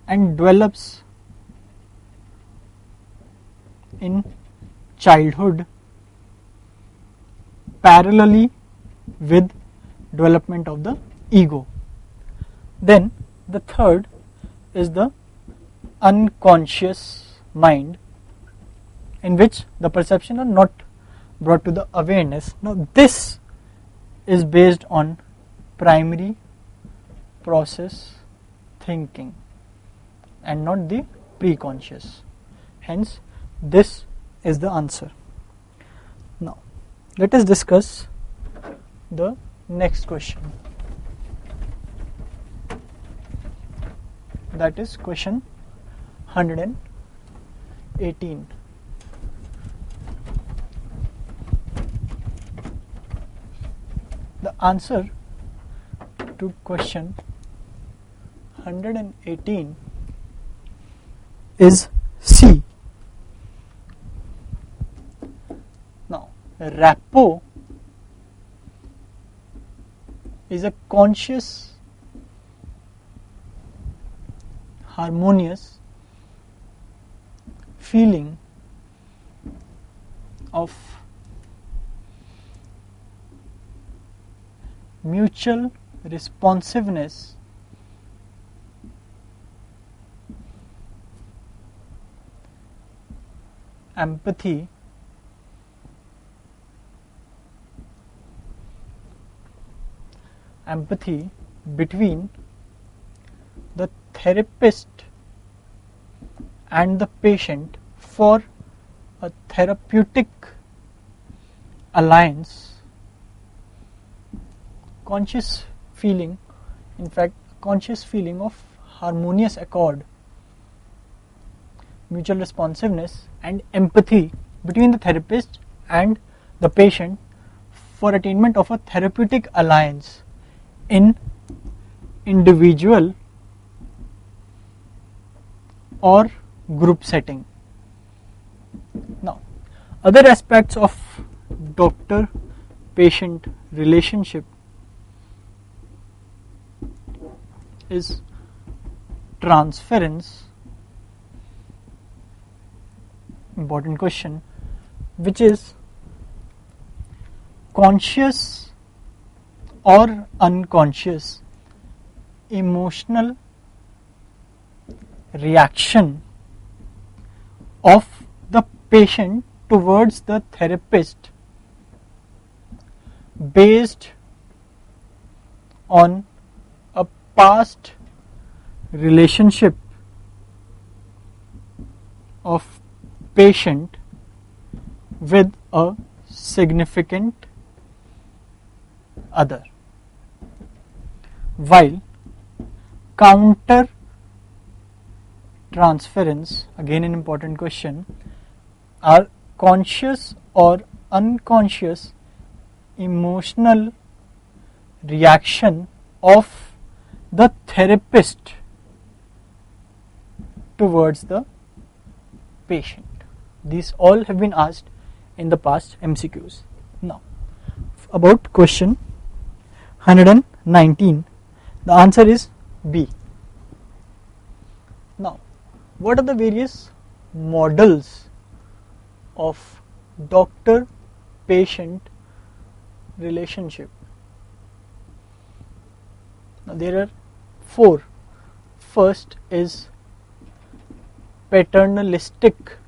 and develops in childhood parallelly with development of the ego. Then the third is the unconscious mind, in which the perception are not brought to the awareness. Now this is based on primary process thinking and not the pre-conscious. Hence this is the answer. Now let us discuss the next question, that is question 118. The answer to question 118 is C. Now rapport is a conscious, harmonious feeling of mutual responsiveness empathy between the therapist and the patient for a therapeutic alliance, conscious feeling of harmonious accord, mutual responsiveness and empathy between the therapist and the patient for attainment of a therapeutic alliance in individual or group setting. Now, other aspects of doctor-patient relationship is transference, important question, which is conscious or unconscious emotional reaction of the patient towards the therapist based on a past relationship of patient with a significant other, while counter transference, again an important question, are conscious or unconscious emotional reaction of the therapist towards the patient. These all have been asked in the past MCQs. Now, about question 119, the answer is B. Now, what are the various models of doctor-patient relationship? Now, there are 4. First is paternalistic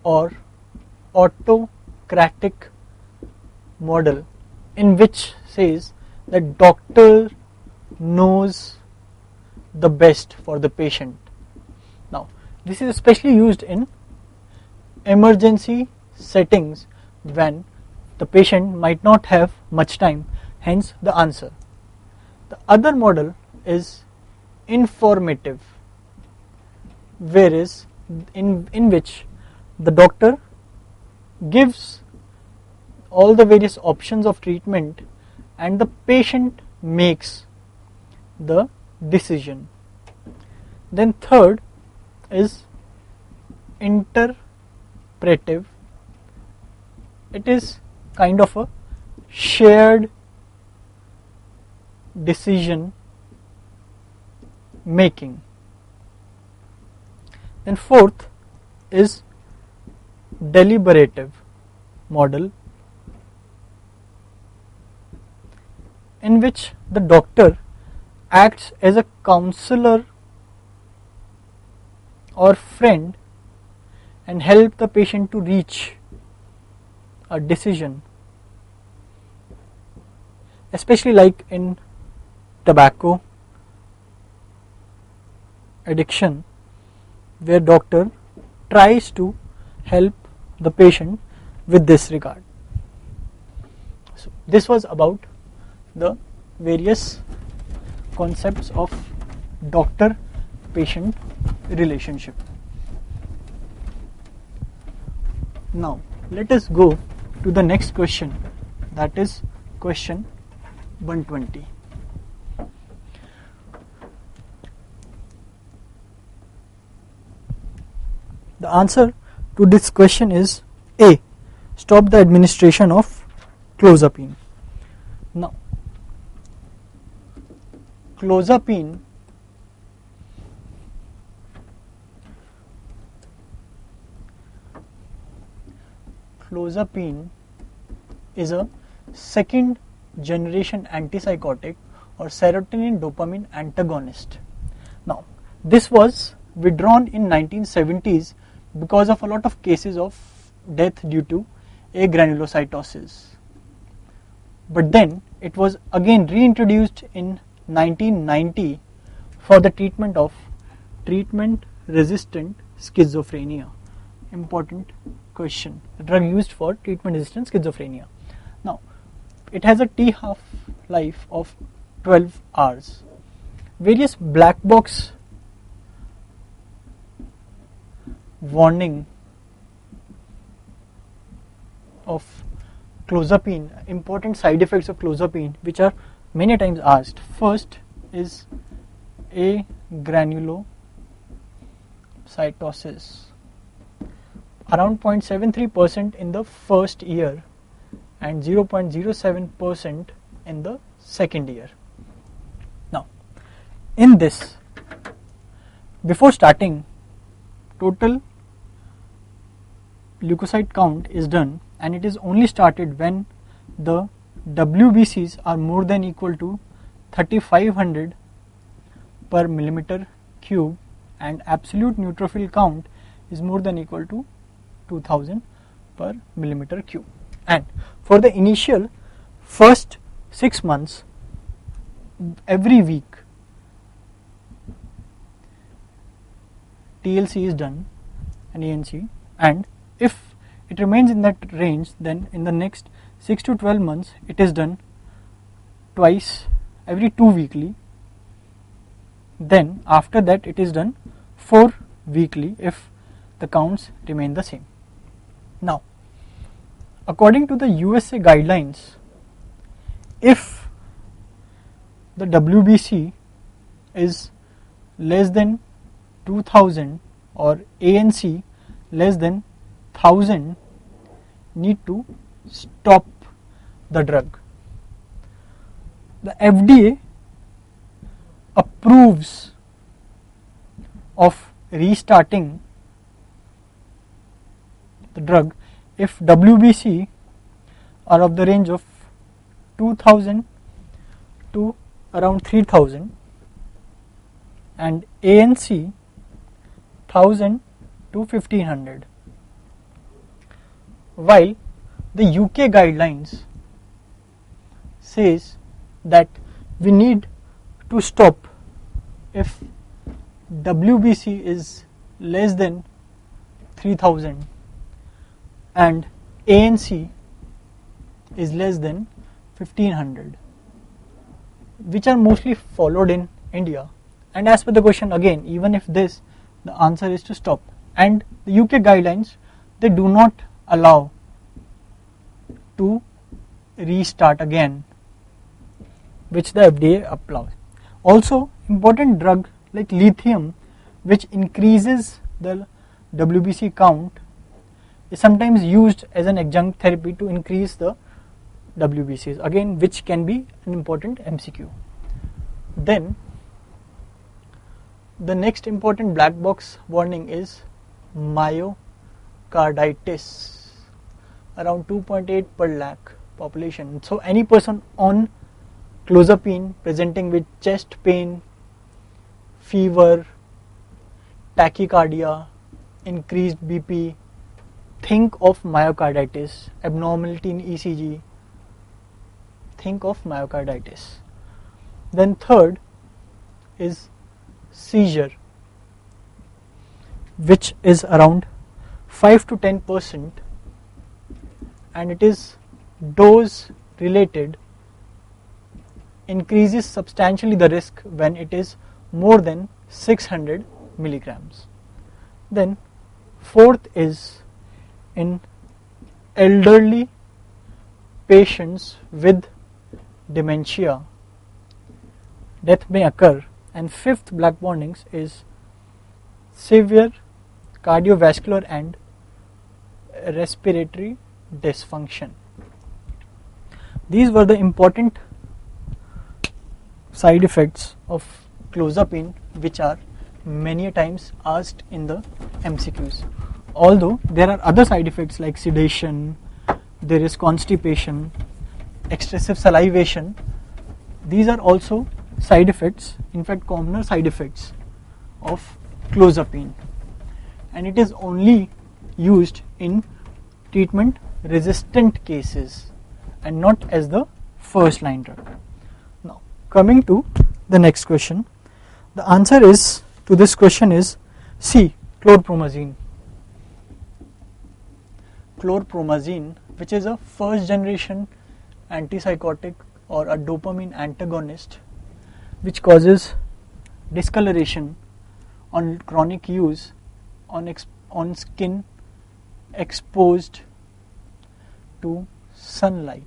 or autocratic model, in which says that doctor knows the best for the patient. Now, this is especially used in emergency settings when the patient might not have much time, hence the answer. The other model is informative, whereas in which the doctor gives all the various options of treatment and the patient makes the decision. Then third is interpretive. It is kind of a shared decision making. Then fourth is deliberative model, in which the doctor acts as a counselor or friend and help the patient to reach a decision, especially like in tobacco addiction, where doctor tries to help the patient with this regard. So this was about the various concepts of doctor-patient relationship. Now let us go to the next question, that is question 120. The answer to this question is A. Stop the administration of clozapine. Now, clozapine is a second generation antipsychotic or serotonin dopamine antagonist. Now, this was withdrawn in 1970s because of a lot of cases of death due to agranulocytosis. But then it was again reintroduced in 1990 for the treatment of treatment-resistant schizophrenia. Important question. The drug used for treatment-resistant schizophrenia. Now, it has a T half-life of 12 hours. Various black box warning of clozapine, important side effects of clozapine which are many times asked. First is agranulocytosis, around 0.73% in the first year and 0.07% in the second year. Now, in this, before starting, total leukocyte count is done, and it is only started when the WBCs are more than equal to 3500 per millimeter cube and absolute neutrophil count is more than equal to 2000 per millimeter cube. And for the initial first 6 months, every week TLC is done and ANC, and if it remains in that range, then in the next 6 to 12 months it is done twice every 2 weekly. Then after that it is done 4 weekly if the counts remain the same. Now, according to the USA guidelines, if the WBC is less than 2000 or ANC less than 1000, need to stop the drug. The FDA approves of restarting the drug if WBC are of the range of 2000 to around 3000 and ANC 1000 to 1500, while the UK guidelines says that we need to stop if WBC is less than 3000 and ANC is less than 1500, which are mostly followed in India. And as per the question, again, even if this, the answer is to stop. And the UK guidelines, they do not allow to restart again, which the FDA allows. Also, important drug like lithium, which increases the WBC count, is sometimes used as an adjunct therapy to increase the WBCs, again which can be an important MCQ. Then the next important black box warning is myocarditis, around 2.8 per lakh population. So any person on clozapine presenting with chest pain, fever, tachycardia, increased BP, think of myocarditis. Abnormality in ECG, think of myocarditis. Then third is seizure, which is around 5 to 10%, and it is dose related, increases substantially the risk when it is more than 600 milligrams. Then fourth is in elderly patients with dementia, death may occur. And fifth black warnings is severe cardiovascular and respiratory dysfunction. These were the important side effects of clozapine, which are many times asked in the MCQs. Although there are other side effects like sedation, there is constipation, excessive salivation, these are also side effects, in fact commoner side effects of clozapine, and it is only used in treatment resistant cases and not as the first line drug. Now coming to the next question, the answer is to this question is C, chlorpromazine. Chlorpromazine, which is a first generation antipsychotic or a dopamine antagonist, which causes discoloration on chronic use on skin exposed to sunlight.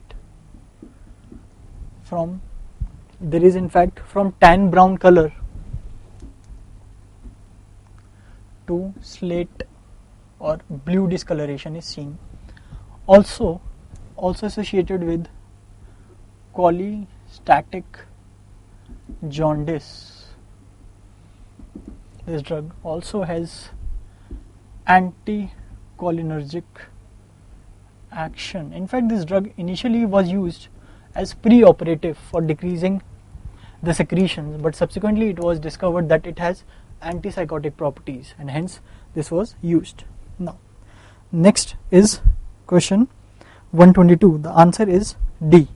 There is in fact from tan brown color to slate or blue discoloration is seen. Also associated with cholestatic jaundice. This drug also has anticholinergic action. In fact, this drug initially was used as pre-operative for decreasing the secretions, but subsequently it was discovered that it has antipsychotic properties and hence this was used. Now next is question 122, the answer is D.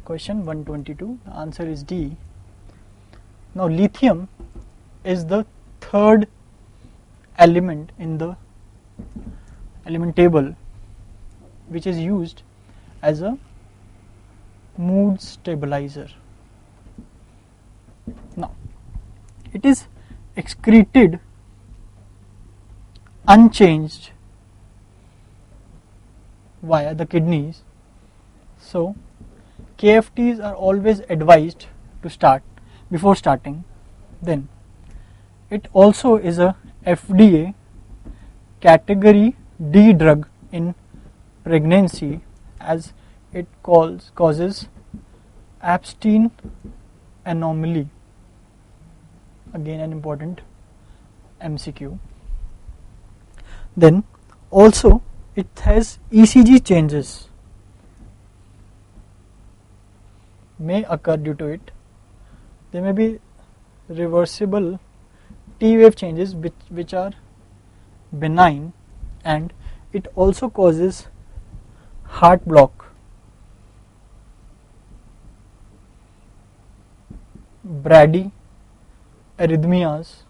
Question 122, the answer is D. Now lithium is the third element in the element table which is used as a mood stabilizer. Now it is excreted unchanged via the kidneys, so KFTs are always advised to start before starting. Then it also is a FDA category D drug in pregnancy as it causes abstinence anomaly, again an important MCQ. Then also it has ECG changes may occur due to it. There may be reversible T wave changes which are benign, and it also causes heart block, bradyarrhythmias,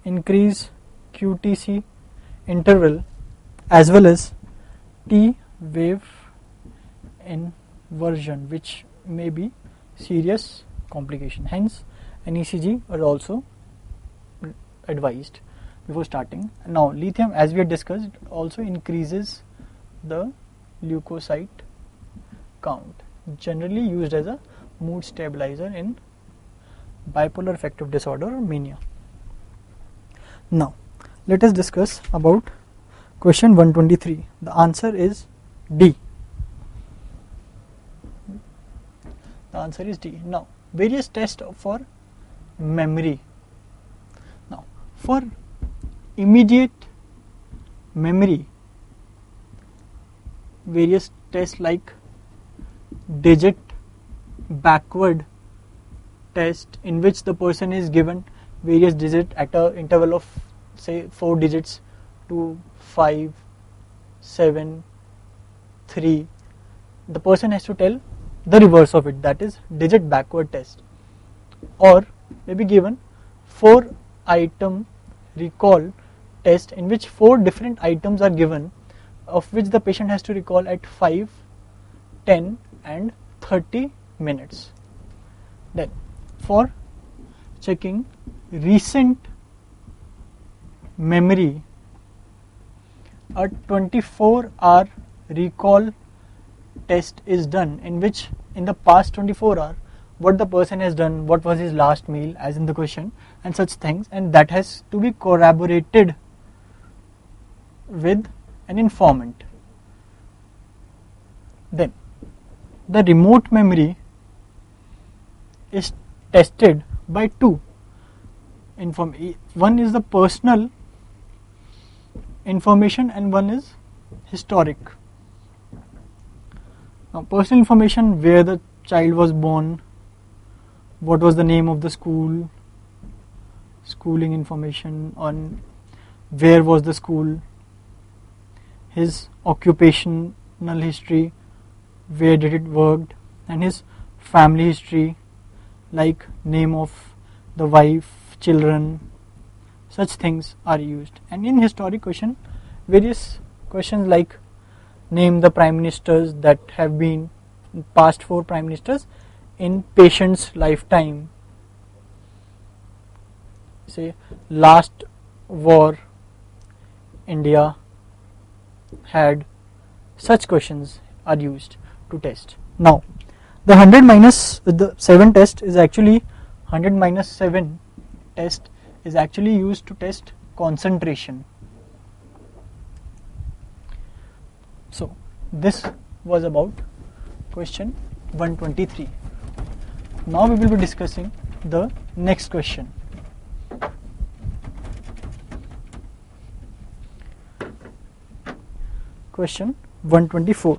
increase QTC interval as well as T wave inversion, which may be serious complication. Hence an ECG are also advised before starting. Now lithium, as we had discussed, also increases the leukocyte count, generally used as a mood stabilizer in bipolar affective disorder or mania. Now let us discuss about question 123. The answer is D. The answer is D. Now various tests for memory. Now for immediate memory, various tests like digit backward test, in which the person is given various digits at an interval of say 4 digits to 5, 7, 3. The person has to tell the reverse of it, that is digit backward test, or may be given 4 item recall test, in which 4 different items are given, of which the patient has to recall at 5, 10 and 30 minutes. Then for checking recent memory, a 24-hour recall test is done, in which in the past 24 hours what the person has done, what was his last meal as in the question and such things, and that has to be corroborated with an informant. Then the remote memory is tested by 2. One is the personal information and one is historic. Now, personal information: where the child was born, what was the name of the school, schooling information on where was the school, his occupational history, where did it worked, and his family history, like name of the wife, children, such things are used. And in historic question, various questions like name the prime ministers that have been past 4 prime ministers in patient's lifetime, say last war India had, such questions are used to test. Now the 100 minus the 7 test is actually 100 minus 7 test is actually used to test concentration. So this was about question 123. Now we will be discussing the next question. Question 124.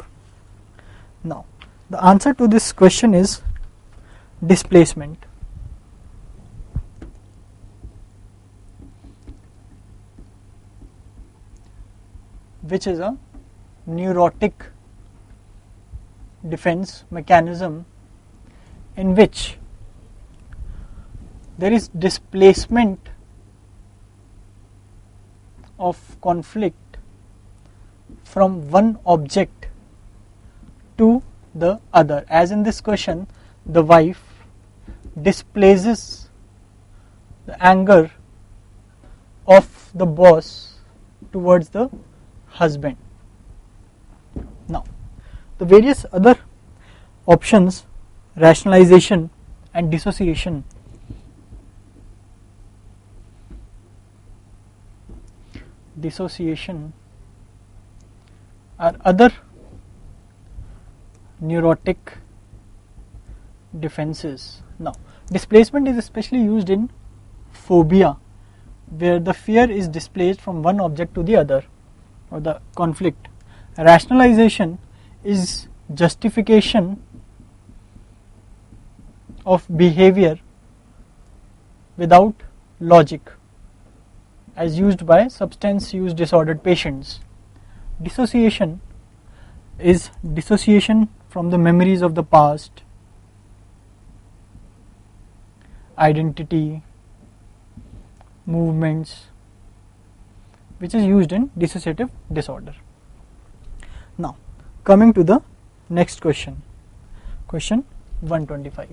Now the answer to this question is displacement. Which is a neurotic defense mechanism in which there is displacement of conflict from one object to the other. As in this question, the wife displaces the anger of the boss towards the husband. Now the various other options, rationalization and dissociation, are other neurotic defenses. Now displacement is especially used in phobia, where the fear is displaced from one object to the other, or the conflict. Rationalization is justification of behavior without logic, as used by substance use disordered patients. Dissociation is dissociation from the memories of the past, identity, movements, which is used in dissociative disorder. Now coming to the next question, question 125.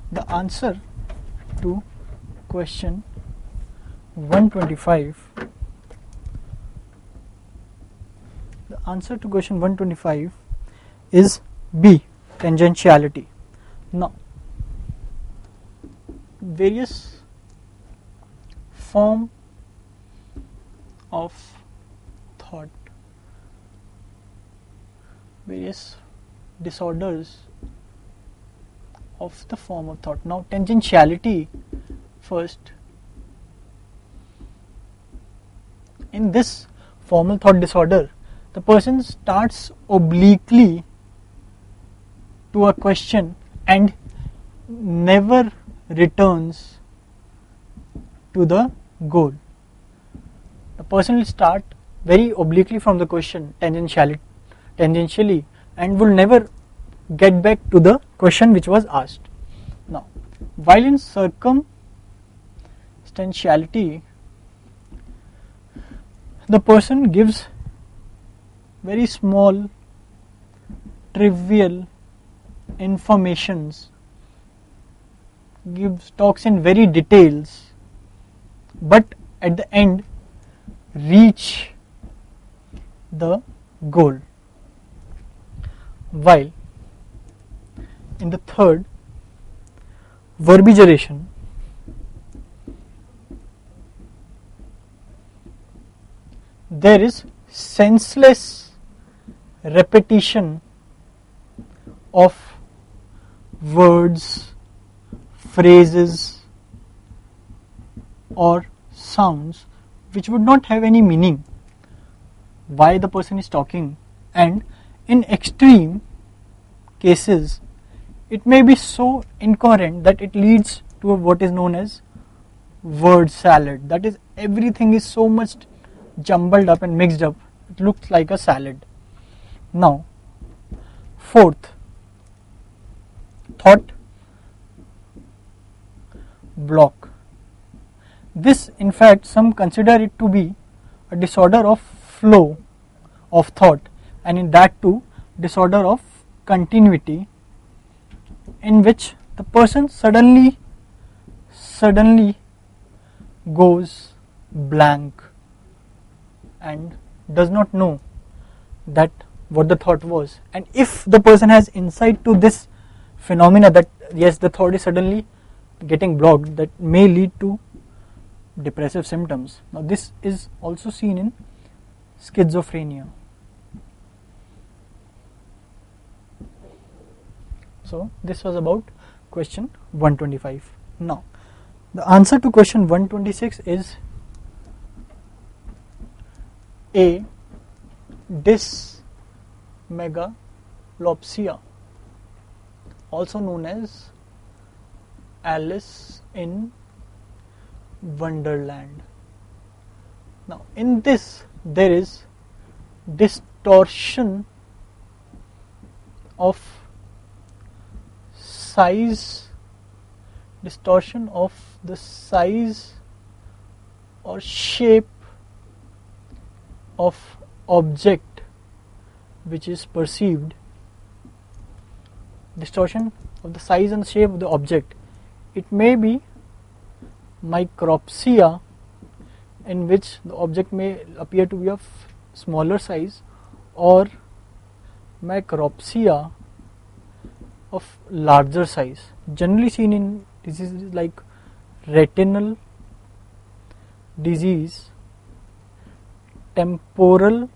The answer to question 125 is B, tangentiality. Now various form of thought, various disorders of the form of thought. Now tangentiality first. In this formal thought disorder, the person starts obliquely to a question and never returns to the goal. The person will start very obliquely from the question tangentially and will never get back to the question which was asked. Now while in circumstantiality, the person gives very small trivial informations, talks in very details, but at the end reach the goal. While in the third, verbigeration, there is senseless repetition of words, phrases or sounds which would not have any meaning why the person is talking, and in extreme cases it may be so incoherent that it leads to what is known as word salad. That is, everything is so much jumbled up and mixed up, it looks like a salad. Now, fourth, thought block. This, in fact, some consider it to be a disorder of flow of thought, and in that too disorder of continuity, in which the person suddenly goes blank and does not know that what the thought was. And if the person has insight to this phenomena, that yes, the thought is suddenly getting blocked, that may lead to depressive symptoms. Now this is also seen in schizophrenia. So this was about question 125. Now the answer to question 126 is A, dysmegalopsia, also known as Alice in Wonderland. Now in this there is distortion of the size or shape of object which is perceived. Distortion of the size and shape of the object. It may be micropsia, in which the object may appear to be of smaller size, or macropsia of larger size, generally seen in diseases like retinal disease, temporal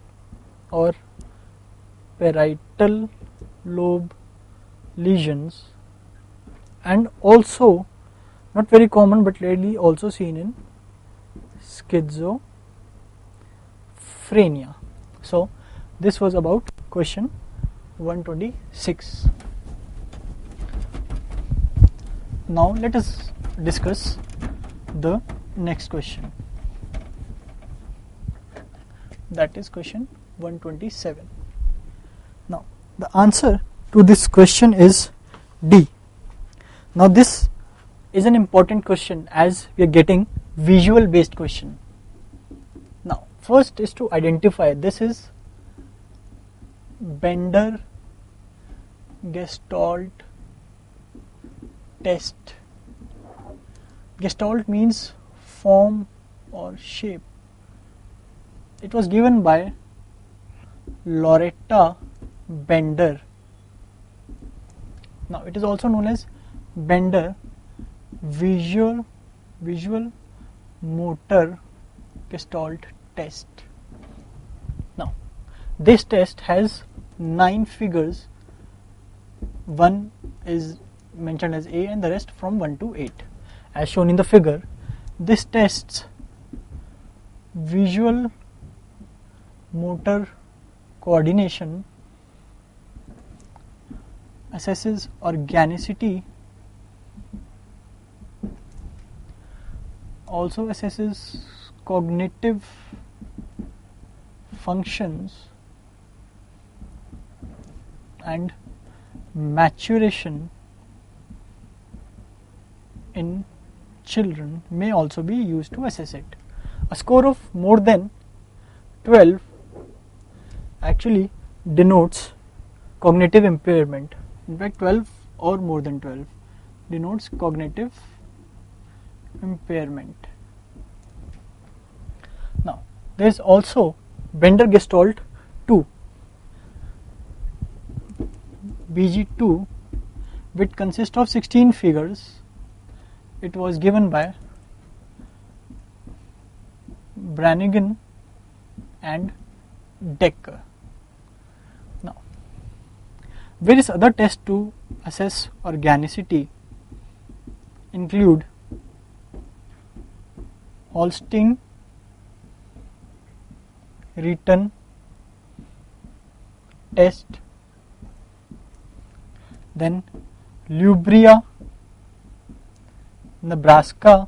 or parietal lobe lesions, and also not very common but rarely also seen in schizophrenia. So this was about question 126. Now let us discuss the next question, that is question 127. Now the answer to this question is D. Now this is an important question as we are getting visual based question. Now first is to identify, this is Bender Gestalt test. Gestalt means form or shape. It was given by Loretta Bender. Now it is also known as Bender visual motor Gestalt test. Now this test has 9 figures. One is mentioned as A and the rest from 1 to 8. As shown in the figure, this tests visual motor coordination, assesses organicity, also assesses cognitive functions and maturation in children, may also be used to assess it. A score of more than 12 actually denotes cognitive impairment. In fact 12 or more than 12 denotes cognitive impairment. Now there is also Bender Gestalt 2, BG2, which consists of 16 figures. It was given by Brannigan and Decker. Now Various other tests to assess organicity include Holstein written test, then Lubria, Nebraska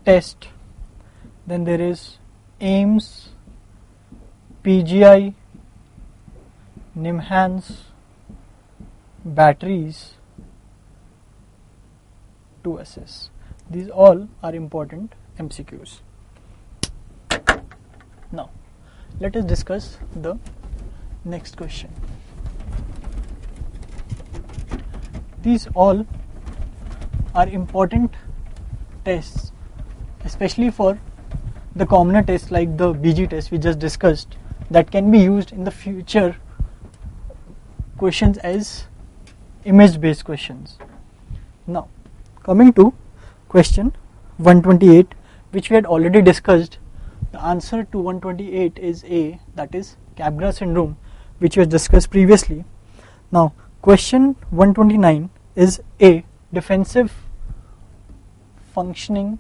test, then there is Ames, PGI, Nimhans batteries to assess. These all are important MCQs. Now, let us discuss the next question. These all are important tests, especially for the commoner tests like the BG test we just discussed, that can be used in the future questions as image based questions. Now, coming to question 128, which we had already discussed, the answer to 128 is A, that is Capgras syndrome, which was discussed previously. Now, question 129 is A, defensive functioning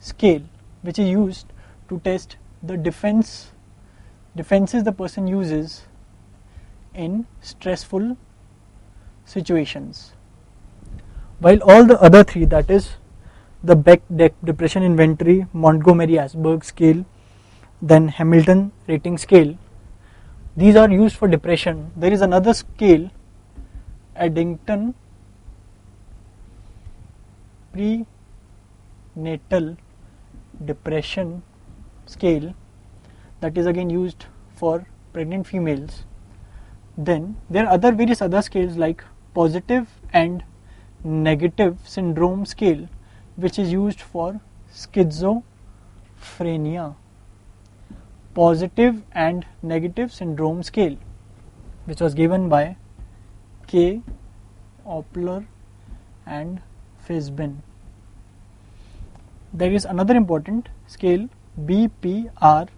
scale, which is used to test the defenses the person uses in stressful situations. While all the other three, that is the Beck depression inventory, Montgomery-Åsberg scale, then Hamilton rating scale, these are used for depression. There is another scale, Eddington prenatal depression scale, that is again used for pregnant females. Then there are various other scales like positive and negative syndrome scale, which is used for schizophrenia. Positive and negative syndrome scale, which was given by K. Opler and Fisbin. There is another important scale, BPRS,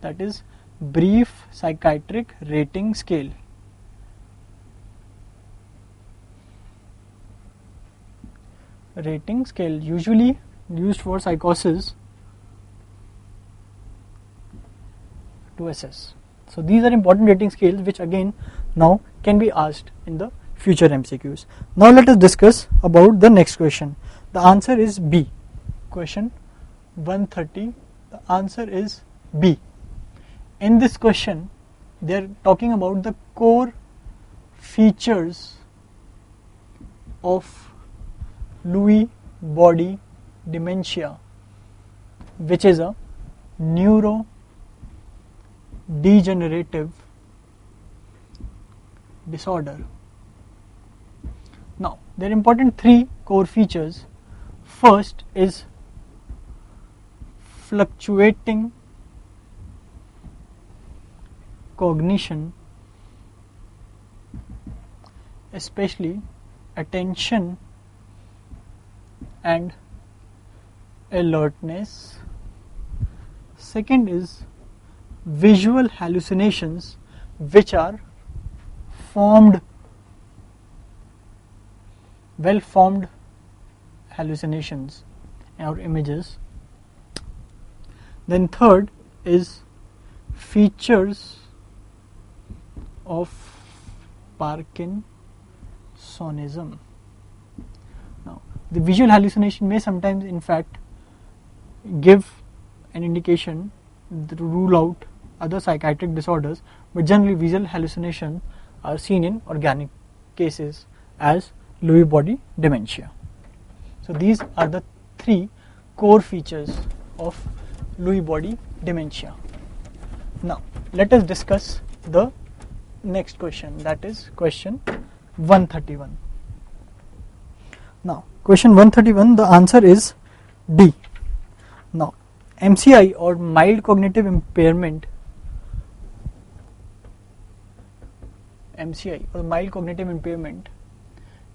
that is brief psychiatric rating scale. Rating scale usually used for psychosis to assess. So these are important rating scales which again now can be asked in the future MCQs. Now let us discuss about the next question. The answer is B. Question 130, the answer is B. In this question, they are talking about the core features of Lewy body dementia, which is a neurodegenerative disorder. Now, there are important three core features. First is fluctuating cognition, especially attention and alertness. Second is visual hallucinations, which are well-formed hallucinations or images. Then third is features of Parkinsonism. Now, the visual hallucination may sometimes in fact give an indication to rule out other psychiatric disorders, but generally visual hallucinations are seen in organic cases as Lewy body dementia. So these are the three core features of Lewy body dementia. Now let us discuss the next question, that is question 131. Now question 131, the answer is D. Now MCI or mild cognitive impairment,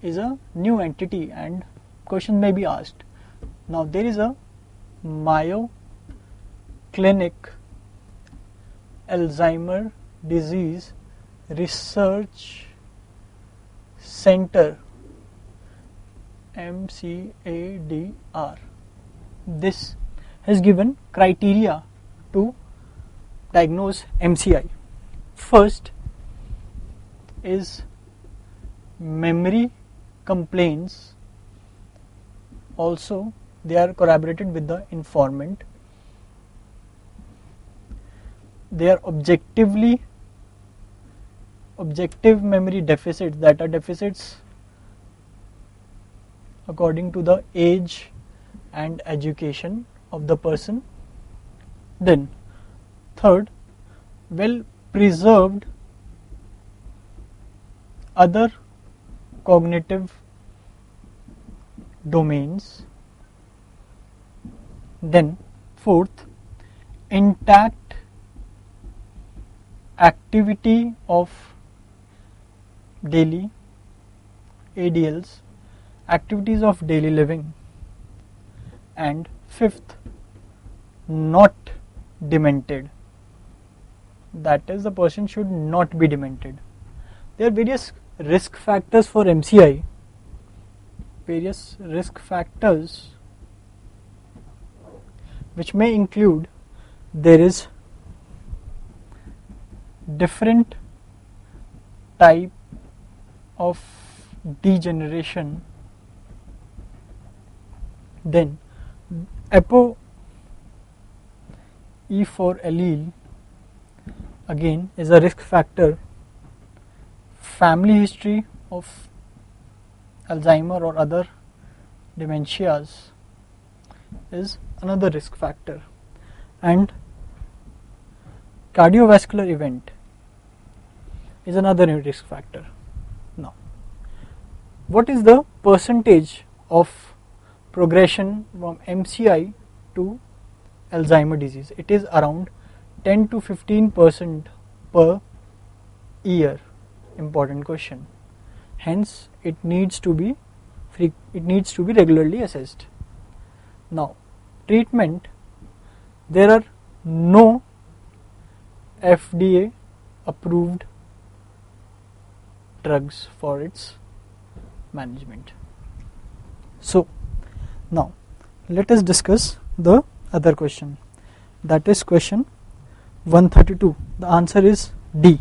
is a new entity and question may be asked. Now there is a Mayo Clinic Alzheimer Disease Research Center, MCADR. This has given criteria to diagnose MCI. First is memory complaints. Also, they are corroborated with the informant. They are objective memory deficits, that are deficits according to the age and education of the person. Then third, well preserved other cognitive domains. Then fourth, intact activity of daily ADLs, activities of daily living. And fifth, not demented, that is, the person should not be demented. There are various risk factors for MCI. Various risk factors which may include, there is different type of degeneration. Then ApoE4 allele again is a risk factor. Family history of Alzheimer or other dementias is another risk factor, and cardiovascular event is another risk factor. Now, what is the percentage of progression from MCI to Alzheimer disease? It is around 10 to 15% per year. Important question. Hence, it needs to be regularly assessed. Now, treatment. There are no FDA approved drugs for its management. So, now let us discuss the other question. That is question 132. The answer is D.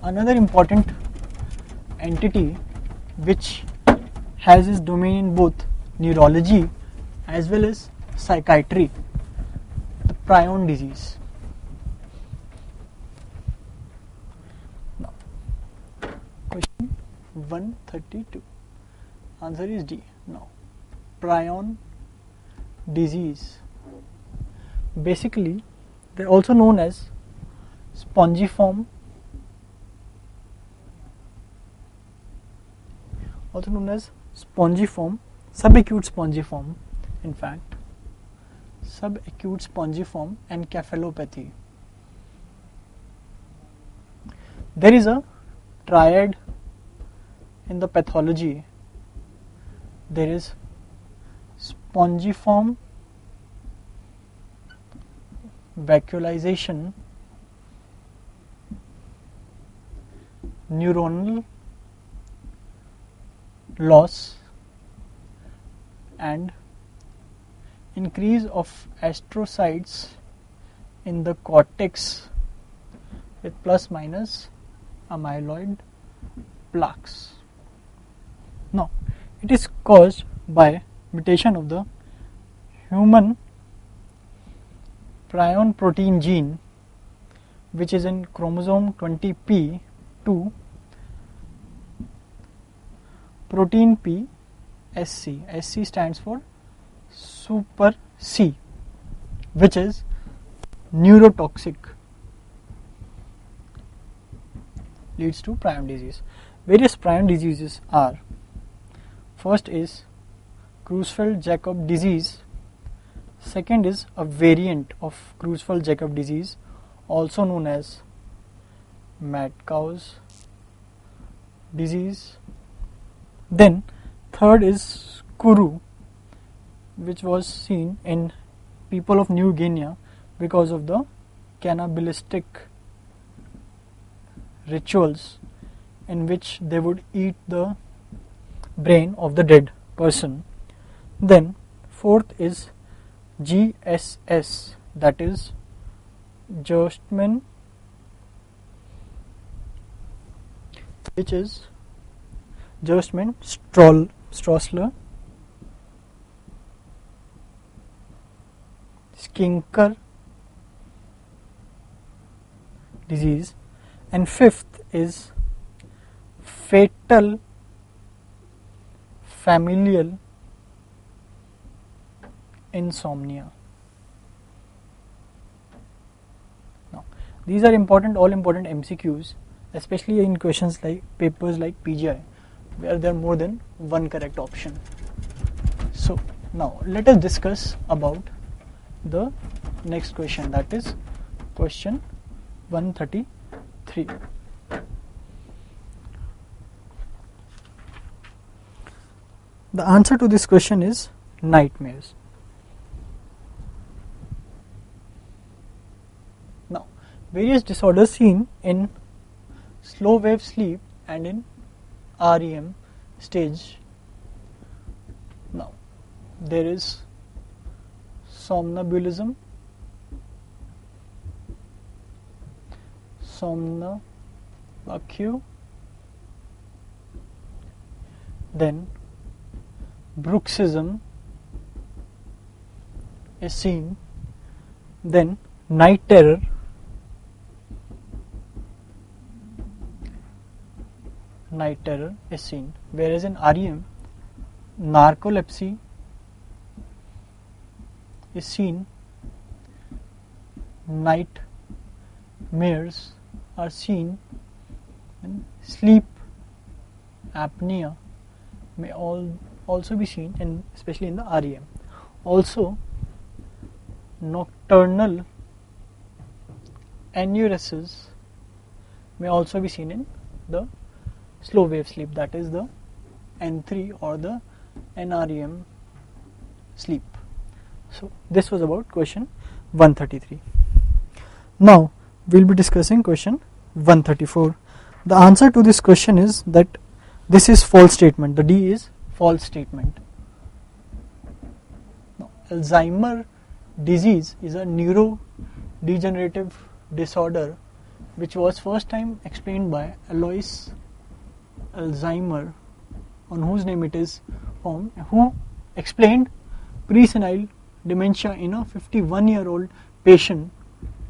Another important entity which has its domain in both neurology as well as psychiatry, the prion disease. Now, question 132. Answer is D. Now, prion disease. Basically, they are also known as spongiform, subacute spongiform, in fact, subacute spongiform encephalopathy. There is a triad in the pathology. There is spongiform vacuolization, neuronal loss, and increase of astrocytes in the cortex with plus minus amyloid plaques. Now, it is caused by mutation of the human prion protein gene, which is in chromosome 20p to protein P SC. SC stands for super C, which is neurotoxic, leads to prion disease. Various prion diseases are: first is Creutzfeldt-Jakob disease. Second is a variant of Creutzfeldt-Jakob disease, also known as mad cow's disease. Then third is Kuru, which was seen in people of New Guinea, because of the cannibalistic rituals in which they would eat the brain of the dead person. Then fourth is GSS, that is Gerstmann, which is Gerstmann Straussler Skinker disease, and fifth is fatal familial insomnia. Now, these are all important MCQs, especially in questions like papers like PGI, where there are more than one correct option. So now let us discuss about the next question, that is question 133. The answer to this question is nightmares. Now, various disorders seen in slow wave sleep and in REM stage. Now, there is somnambulism, somnambulism, then bruxism is seen, then night terror, is seen, whereas in REM narcolepsy is seen, nightmares are seen, and sleep apnea may also be seen, and especially in the REM. Also, nocturnal enuresis may also be seen in the slow wave sleep, that is the N3 or the NREM sleep. So this was about question 133. Now we will be discussing question 134. The answer to this question is that this is false statement. The D is false statement. Now, Alzheimer disease is a neurodegenerative disorder which was first time explained by Alois Alzheimer, on whose name it is formed, who explained presenile dementia in a 51-year-old patient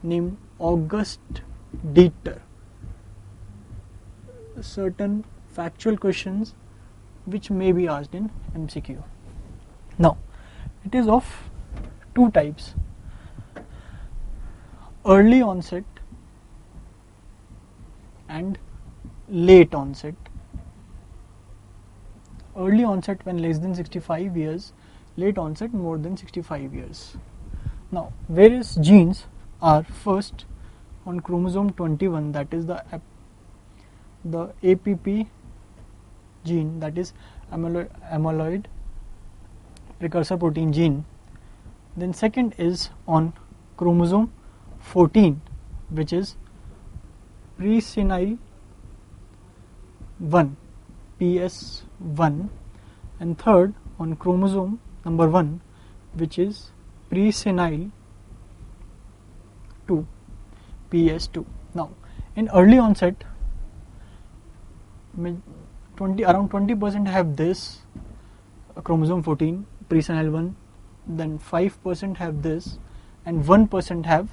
named August Dieter. Certain factual questions which may be asked in MCQ. Now, it is of two types: early onset and late onset. Early onset when less than 65 years, late onset more than 65 years. Now, various genes are first on chromosome 21, that is the APP gene, that is amyloid precursor protein gene. Then second is on chromosome 14, which is presenile 1, PS1, and third on chromosome number 1, which is presenile 2, PS2. Now, in early onset, around 20% have this chromosome 14, presenile 1, then 5% have this, and 1% have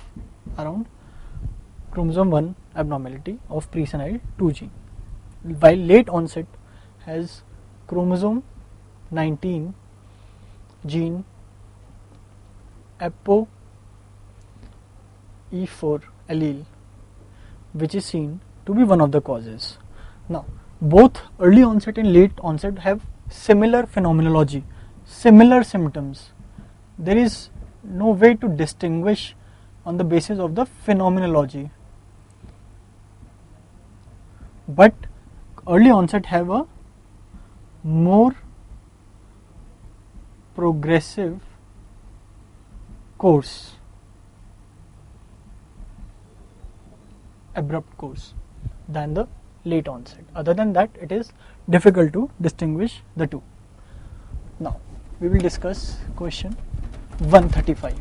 around chromosome 1 abnormality of presenile 2 gene. While late onset has chromosome 19 gene ApoE4 allele, which is seen to be one of the causes. Now, both early onset and late onset have similar phenomenology, similar symptoms. There is no way to distinguish on the basis of the phenomenology. But early onset have a more progressive course, abrupt course than the late onset. Other than that, it is difficult to distinguish the two. Now, we will discuss question 135.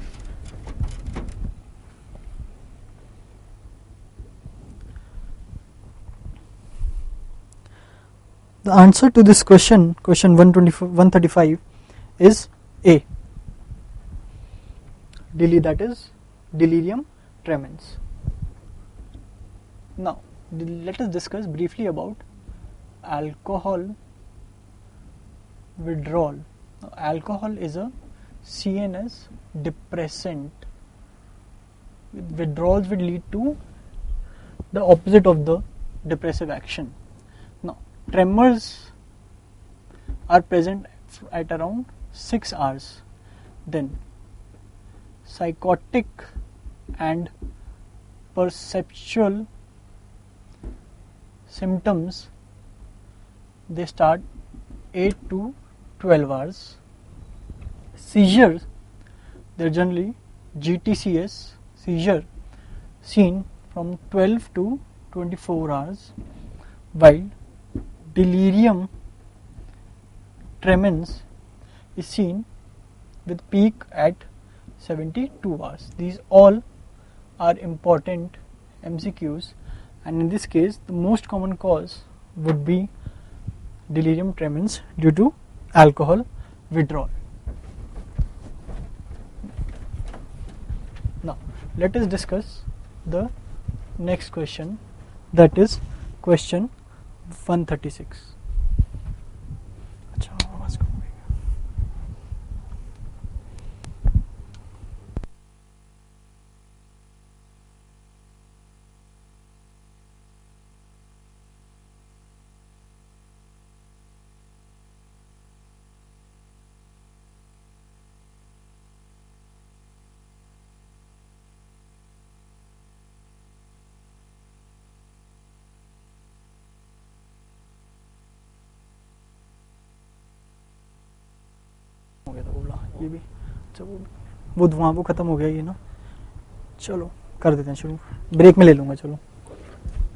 The answer to this question 135, is A. That is delirium tremens. Now, let us discuss briefly about alcohol withdrawal. Now, alcohol is a CNS depressant. Withdrawals will lead to the opposite of the depressive action. Now, tremors are present at around 6 hours. Then, psychotic and perceptual symptoms, they start 8 to 12 hours. Seizures, they are generally GTCS seizure seen from 12 to 24 hours, while delirium tremens is seen with peak at 72 hours. These all are important MCQs, and in this case the most common cause would be delirium tremens due to alcohol withdrawal. Now, let us discuss the next question, that is question 136. ये भी वो वहाँ वो ख़त्म हो गया ये ना, चलो कर देते हैं शुरू, ब्रेक में ले लूँगा। चलो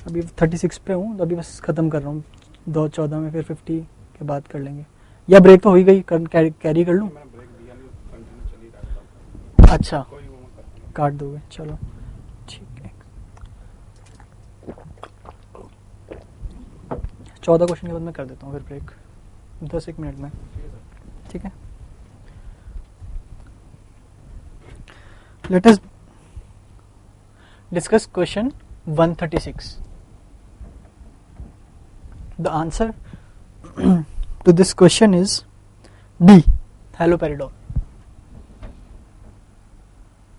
अभी 36 पे हूँ तो अभी बस ख़त्म कर रहा हूँ, 214 में फिर 50 के बाद कर लेंगे, या ब्रेक तो हो ही गई, कैरी कर लूँ? अच्छा काट दोगे, चलो ठीक है। 14 क्वेश्चन के बाद मैं कर देता हूँ फिर ब्रेक 10-1 मिनट में, ठीक है। Let us discuss question 136. The answer to this question is B. Haloperidol.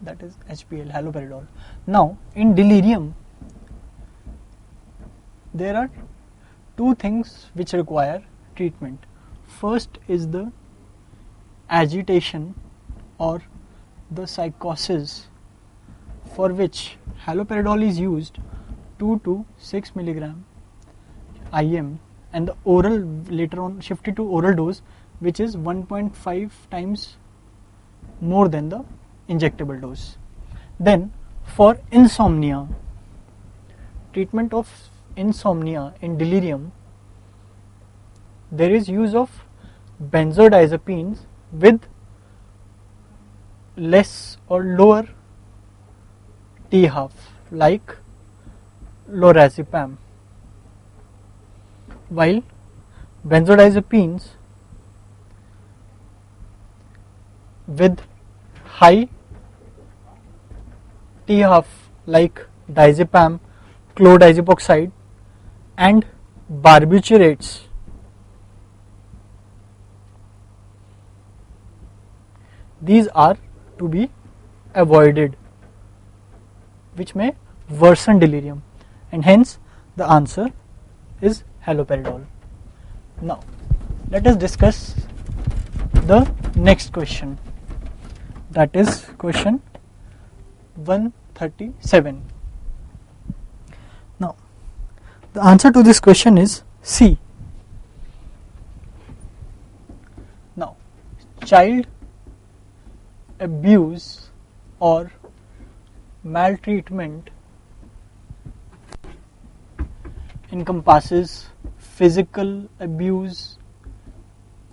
That is HPL, haloperidol. Now, in delirium, there are two things which require treatment. First is the agitation or the psychosis, for which haloperidol is used 2 to 6 milligram IM, and the oral later on shifted to oral dose, which is 1.5 times more than the injectable dose. Then for insomnia, treatment of insomnia in delirium, there is use of benzodiazepines with less or lower T half, like lorazepam, while benzodiazepines with high T half like diazepam, chlordiazepoxide and barbiturates these are to be avoided, which may worsen delirium, and hence the answer is haloperidol. Now let us discuss the next question, that is question 137. Now the answer to this question is C. Now, child abuse or maltreatment encompasses physical abuse,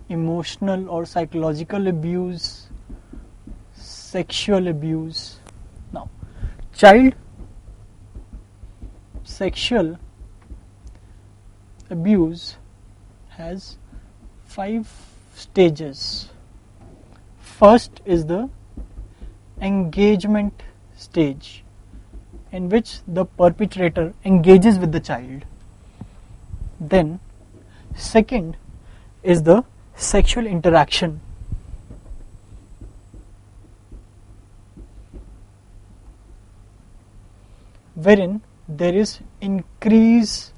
emotional or psychological abuse, sexual abuse. Now, child sexual abuse has 5 stages. First is the engagement stage, in which the perpetrator engages with the child. Then, second is the sexual interaction, wherein there is increase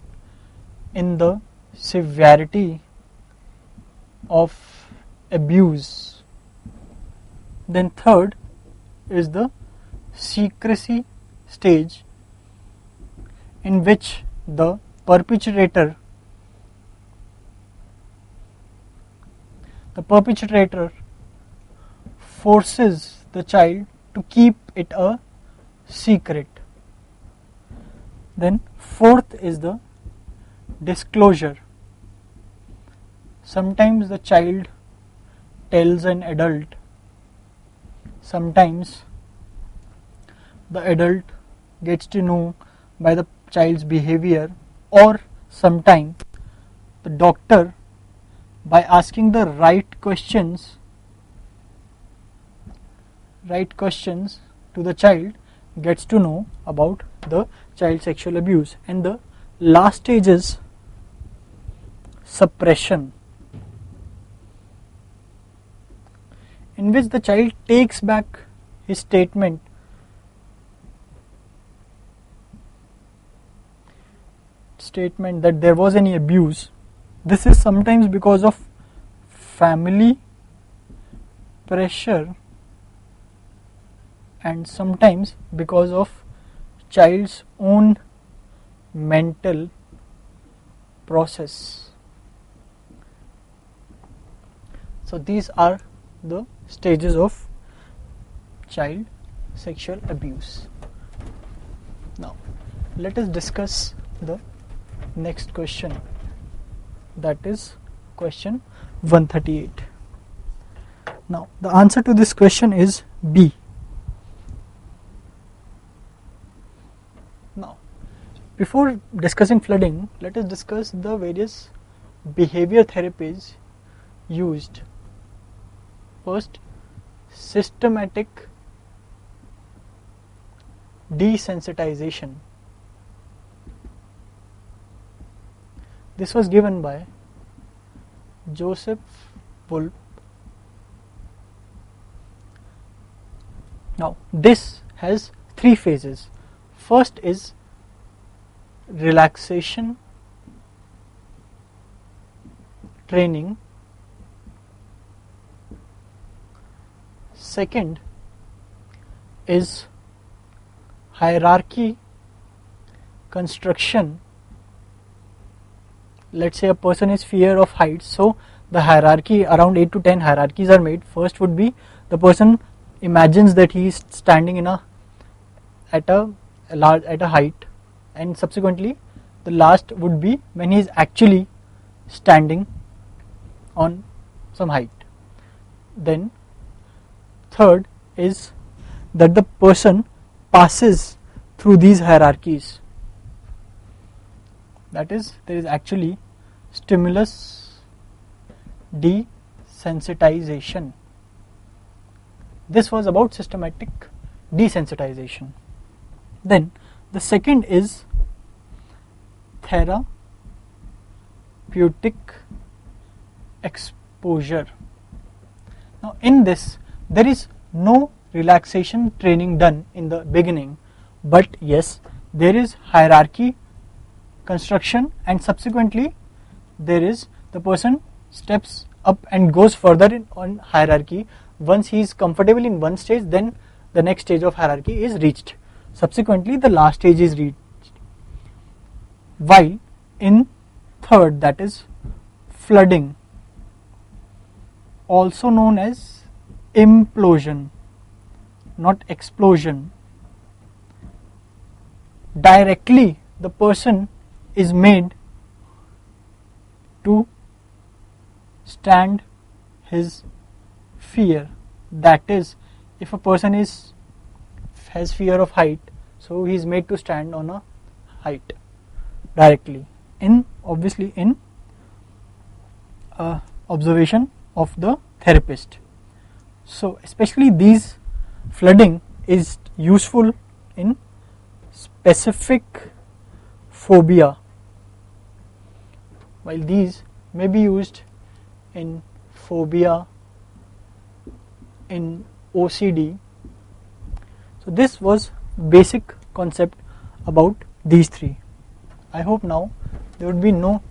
in the severity of abuse. Then third is the secrecy stage, in which the perpetrator forces the child to keep it a secret. Then fourth is the disclosure. Sometimes the child tells an adult, sometimes the adult gets to know by the child's behavior, or sometimes the doctor, by asking the right questions to the child, gets to know about the child sexual abuse. And the last stage is suppression, in which the child takes back his statement that there was any abuse. This is sometimes because of family pressure, and sometimes because of child's own mental process. So these are the stages of child sexual abuse. Now let us discuss the next question, that is question 138. Now the answer to this question is B. Now, before discussing flooding, let us discuss the various behavior therapies used. First, systematic desensitization. This was given by Joseph Wolf. Now, this has 3 phases. First is relaxation training. Second is hierarchy construction. Let's say a person is fear of heights, so the hierarchy, around 8 to 10 hierarchies are made. First would be the person imagines that he is standing at a height, and subsequently the last would be when he is actually standing on some height. Then third is that the person passes through these hierarchies. That is, there is actually stimulus desensitization. This was about systematic desensitization. Then the second is therapeutic exposure. Now in this there is no relaxation training done in the beginning, but yes, there is hierarchy construction, and subsequently there is the person steps up and goes further on hierarchy. Once he is comfortable in one stage, then the next stage of hierarchy is reached. Subsequently the last stage is reached. While in third, that is flooding, also known as implosion, not explosion, directly the person is made to stand his fear. That is, if a person has fear of height, so he is made to stand on a height directly, obviously in observation of the therapist. So especially these flooding is useful in specific phobia, while these may be used in phobia, in OCD. So this was basic concept about these three. I hope now there would be no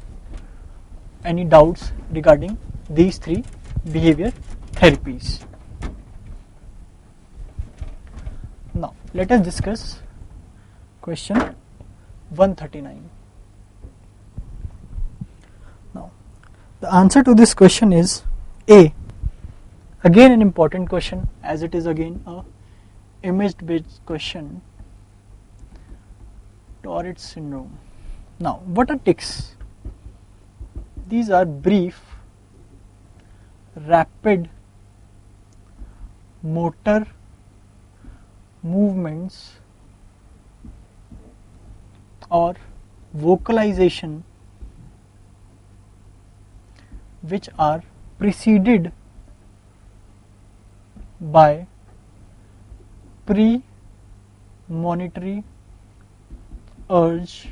any doubts regarding these three behavior therapies. Now let us discuss question 139. Now the answer to this question is A. Again an important question, as it is again a image based question. Tourette syndrome. Now what are tics? These are brief, rapid motor movements or vocalization which are preceded by premonitory urge.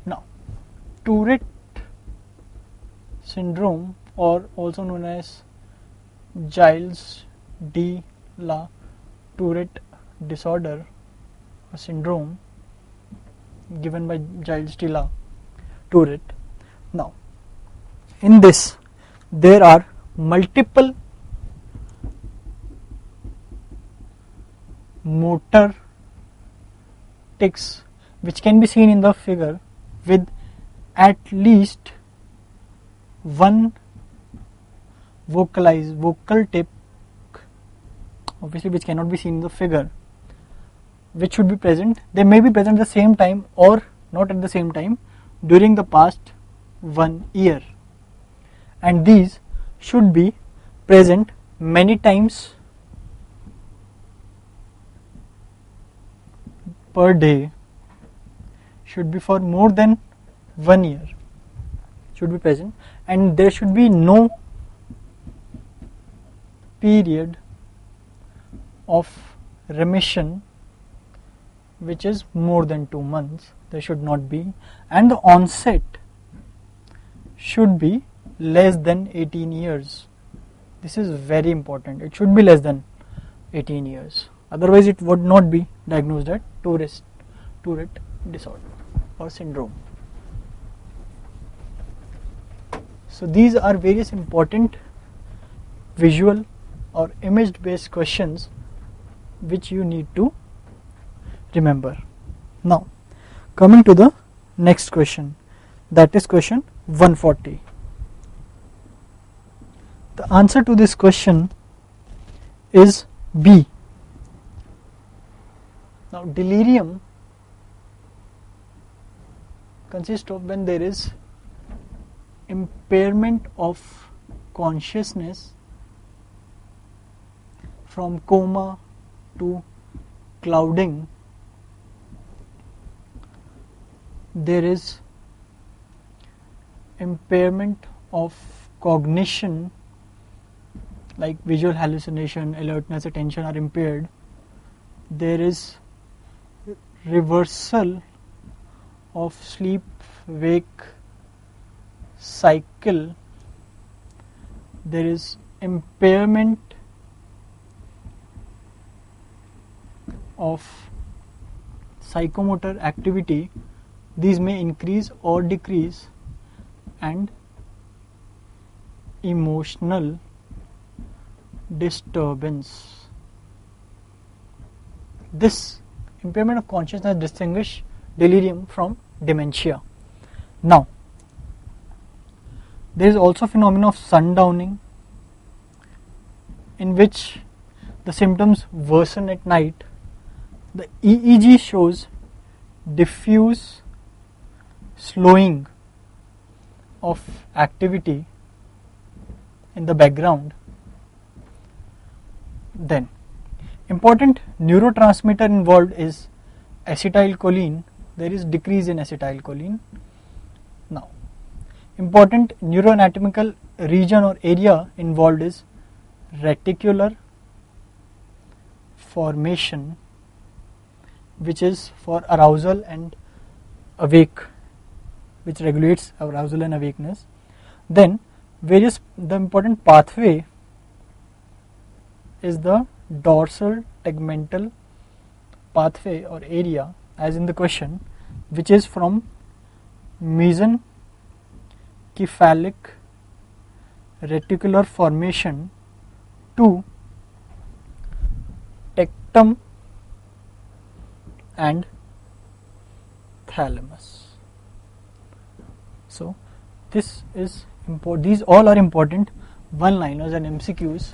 Now Tourette syndrome, or also known as Giles de la Tourette disorder or syndrome, given by Giles de la Tourette. Now in this there are multiple motor tics which can be seen in the figure, with at least one vocal tic, obviously which cannot be seen in the figure, which should be present. They may be present at the same time or not at the same time during the past 1 year, and these should be present many times per day, should be for more than 1 year, should be present, and there should be no period of remission which is more than 2 months. There should not be, and the onset should be less than 18 years. This is very important. It should be less than 18 years. Otherwise it would not be diagnosed as Tourette disorder or syndrome. So these are various important visual or image based questions which you need to remember. Now coming to the next question, that is question 140. The answer to this question is B. Now delirium consists of when there is impairment of consciousness from coma to clouding. There is impairment of cognition, like visual hallucination, alertness, attention are impaired. There is reversal of sleep wake cycle. There is impairment of psychomotor activity. These may increase or decrease, and emotional disturbance. This impairment of consciousness distinguish delirium from dementia. Now there is also a phenomenon of sundowning, in which the symptoms worsen at night. The EEG shows diffuse slowing of activity in the background, then important neurotransmitter involved is acetylcholine. There is decrease in acetylcholine. Now, important neuroanatomical region or area involved is reticular formation, which is for arousal and awake, which regulates arousal and awakeness. Then the important pathway is the dorsal tegmental pathway or area, as in the question, which is from mesencephalic reticular formation to tectum and thalamus. So this is these all are important one-liners and MCQs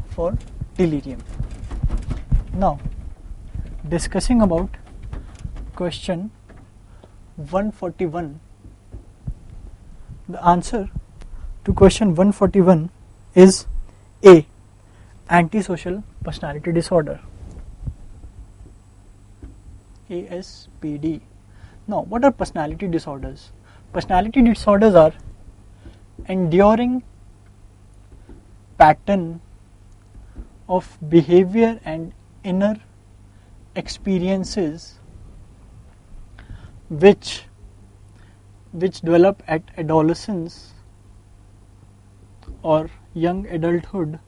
for delirium. Now, discussing about question 141. The answer to question 141 is A. Antisocial personality disorder, ASPD. Now, what are personality disorders? Personality disorders are enduring pattern of behavior and inner experiences which develop at adolescence or young adulthood.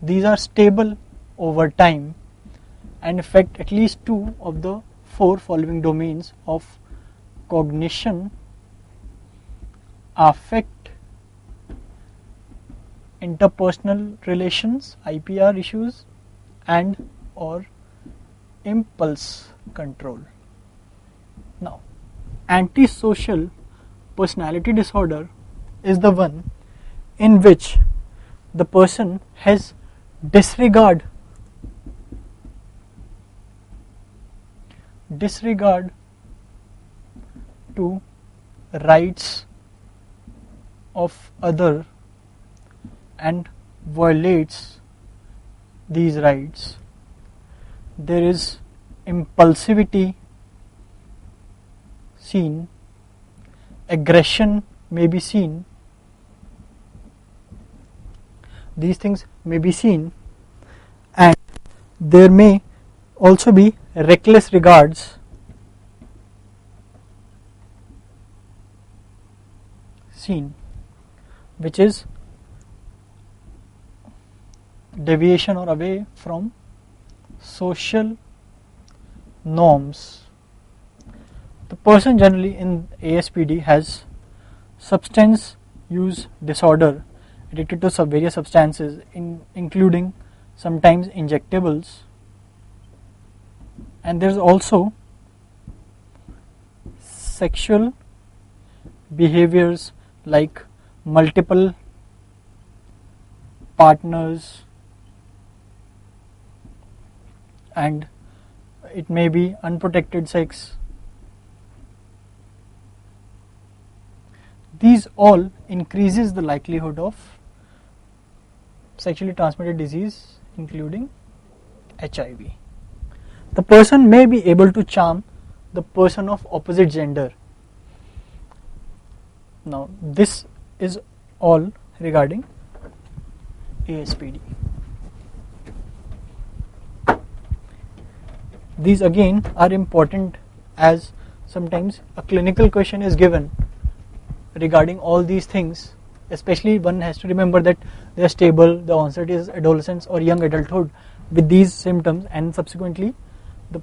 These are stable over time and affect at least 2 of the 4 following domains of cognition, affect, interpersonal relations, IPR issues, and or impulse control. Now, antisocial personality disorder is the one in which the person has disregard to rights of other and violates these rights. There is impulsivity seen, aggression may be seen. These things may be seen, and there may also be reckless regards seen, which is deviation or away from social norms. The person generally in ASPD has substance use disorder, addicted to various substances, including sometimes injectables, and there is also sexual behaviors like multiple partners, and it may be unprotected sex. These all increases the likelihood of sexually transmitted disease, including HIV. The person may be able to charm the person of opposite gender. Now, this is all regarding ASPD. These again are important, as sometimes a clinical question is given regarding all these things. Especially one has to remember that they are stable, the onset is adolescence or young adulthood with these symptoms, and subsequently the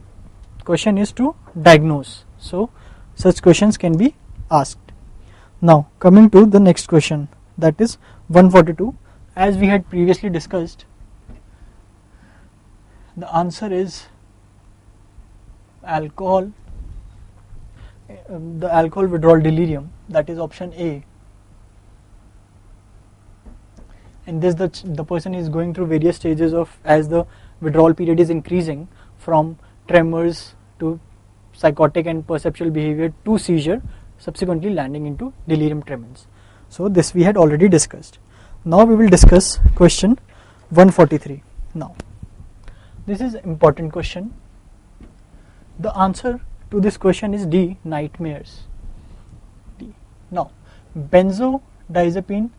question is to diagnose. So such questions can be asked. Now coming to the next question, that is 142. As we had previously discussed, the answer is alcohol, the alcohol withdrawal delirium, that is option A. In this, the person is going through various stages of, as the withdrawal period is increasing, from tremors to psychotic and perceptual behavior to seizure, subsequently landing into delirium tremens. So this we had already discussed. Now we will discuss question 143. Now this is important question. The answer to this question is D, nightmares. D. Now benzodiazepine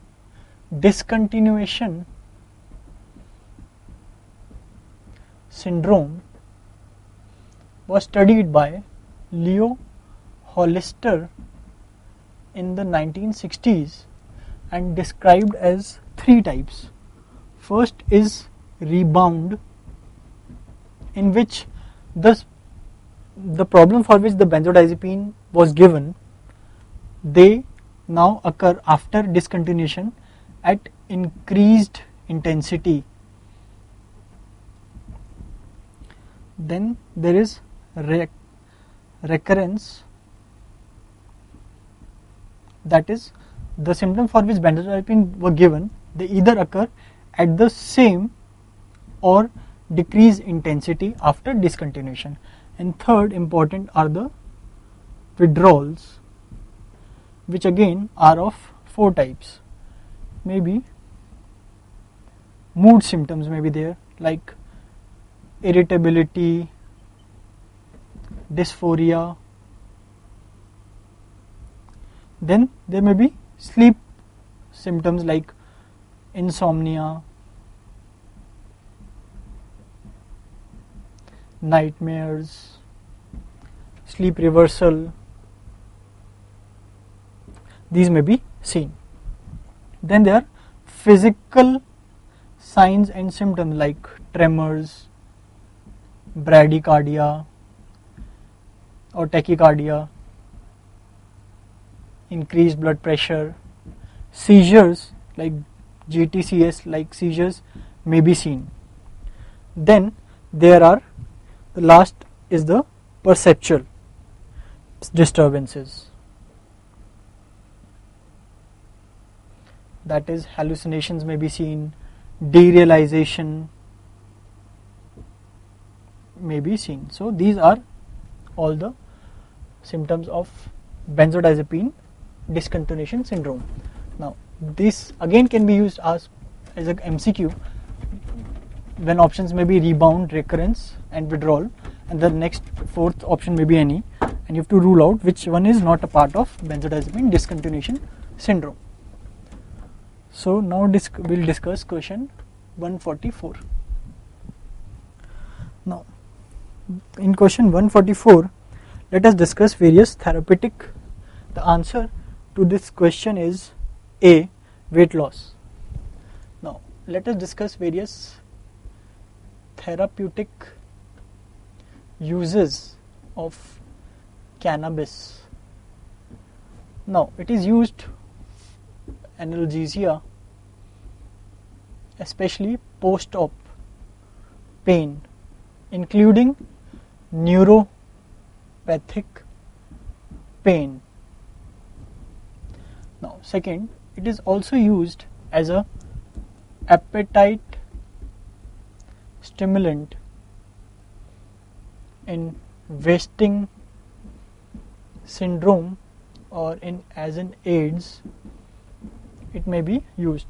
discontinuation syndrome was studied by Leo Hollister in the 1960s and described as three types. First is rebound, in which the problem for which the benzodiazepine was given, they now occur after discontinuation at increased intensity. Then there is recurrence, that is, the symptom for which benzodiazepine were given, they either occur at the same or decreased intensity after discontinuation. And third important are the withdrawals, which again are of four types. Maybe mood symptoms may be there, like irritability, dysphoria. Then there may be sleep symptoms like insomnia, nightmares, sleep reversal. These may be seen. Then there are physical signs and symptoms like tremors, bradycardia or tachycardia, increased blood pressure, seizures like GTCS like seizures may be seen. Then there are, the last is the perceptual disturbances, that is hallucinations may be seen, derealization may be seen. So these are all the symptoms of benzodiazepine discontinuation syndrome. Now this again can be used as an MCQ when options may be rebound, recurrence and withdrawal, and the next fourth option may be any, and you have to rule out which one is not a part of benzodiazepine discontinuation syndrome. So now we'll discuss question 144. Now in question 144, let us discuss various therapeutic. The answer to this question is A, weight loss. Now let us discuss various therapeutic uses of cannabis. Now it is used analgesia, especially post-op pain, including neuropathic pain. Now second, it is also used as a appetite stimulant in wasting syndrome or as in AIDS. It may be used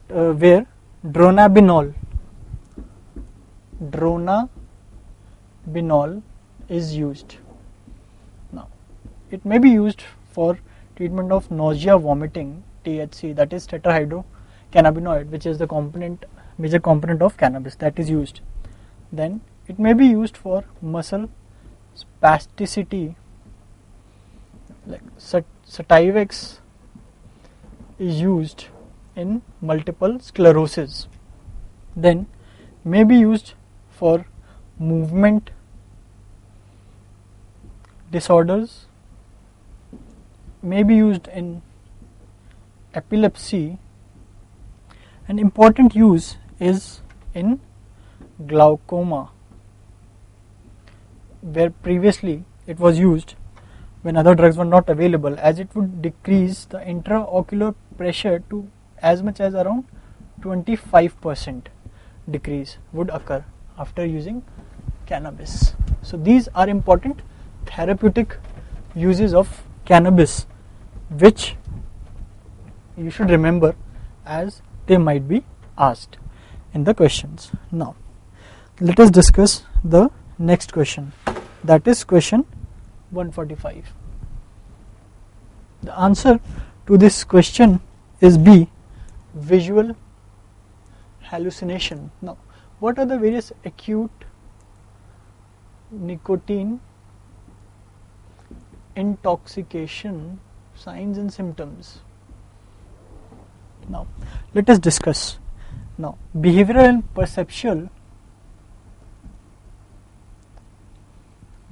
where dronabinol is used. Now it may be used for treatment of nausea, vomiting, THC, that is tetrahydrocannabinoid, which is the major component of cannabis, that is used. Then it may be used for muscle spasticity, like Sativex is used in multiple sclerosis. Then may be used for movement disorders, may be used in epilepsy. An important use is in glaucoma, where previously it was used when other drugs were not available, as it would decrease the intraocular pressure to as much as around 25% decrease would occur after using cannabis. So these are important therapeutic uses of cannabis, which you should remember as they might be asked in the questions. Now, let us discuss the next question, that is question 145. The answer to this question is B, visual hallucination. Now, what are the various acute nicotine intoxication signs and symptoms? Now, let us discuss. Now, behavioral and perceptual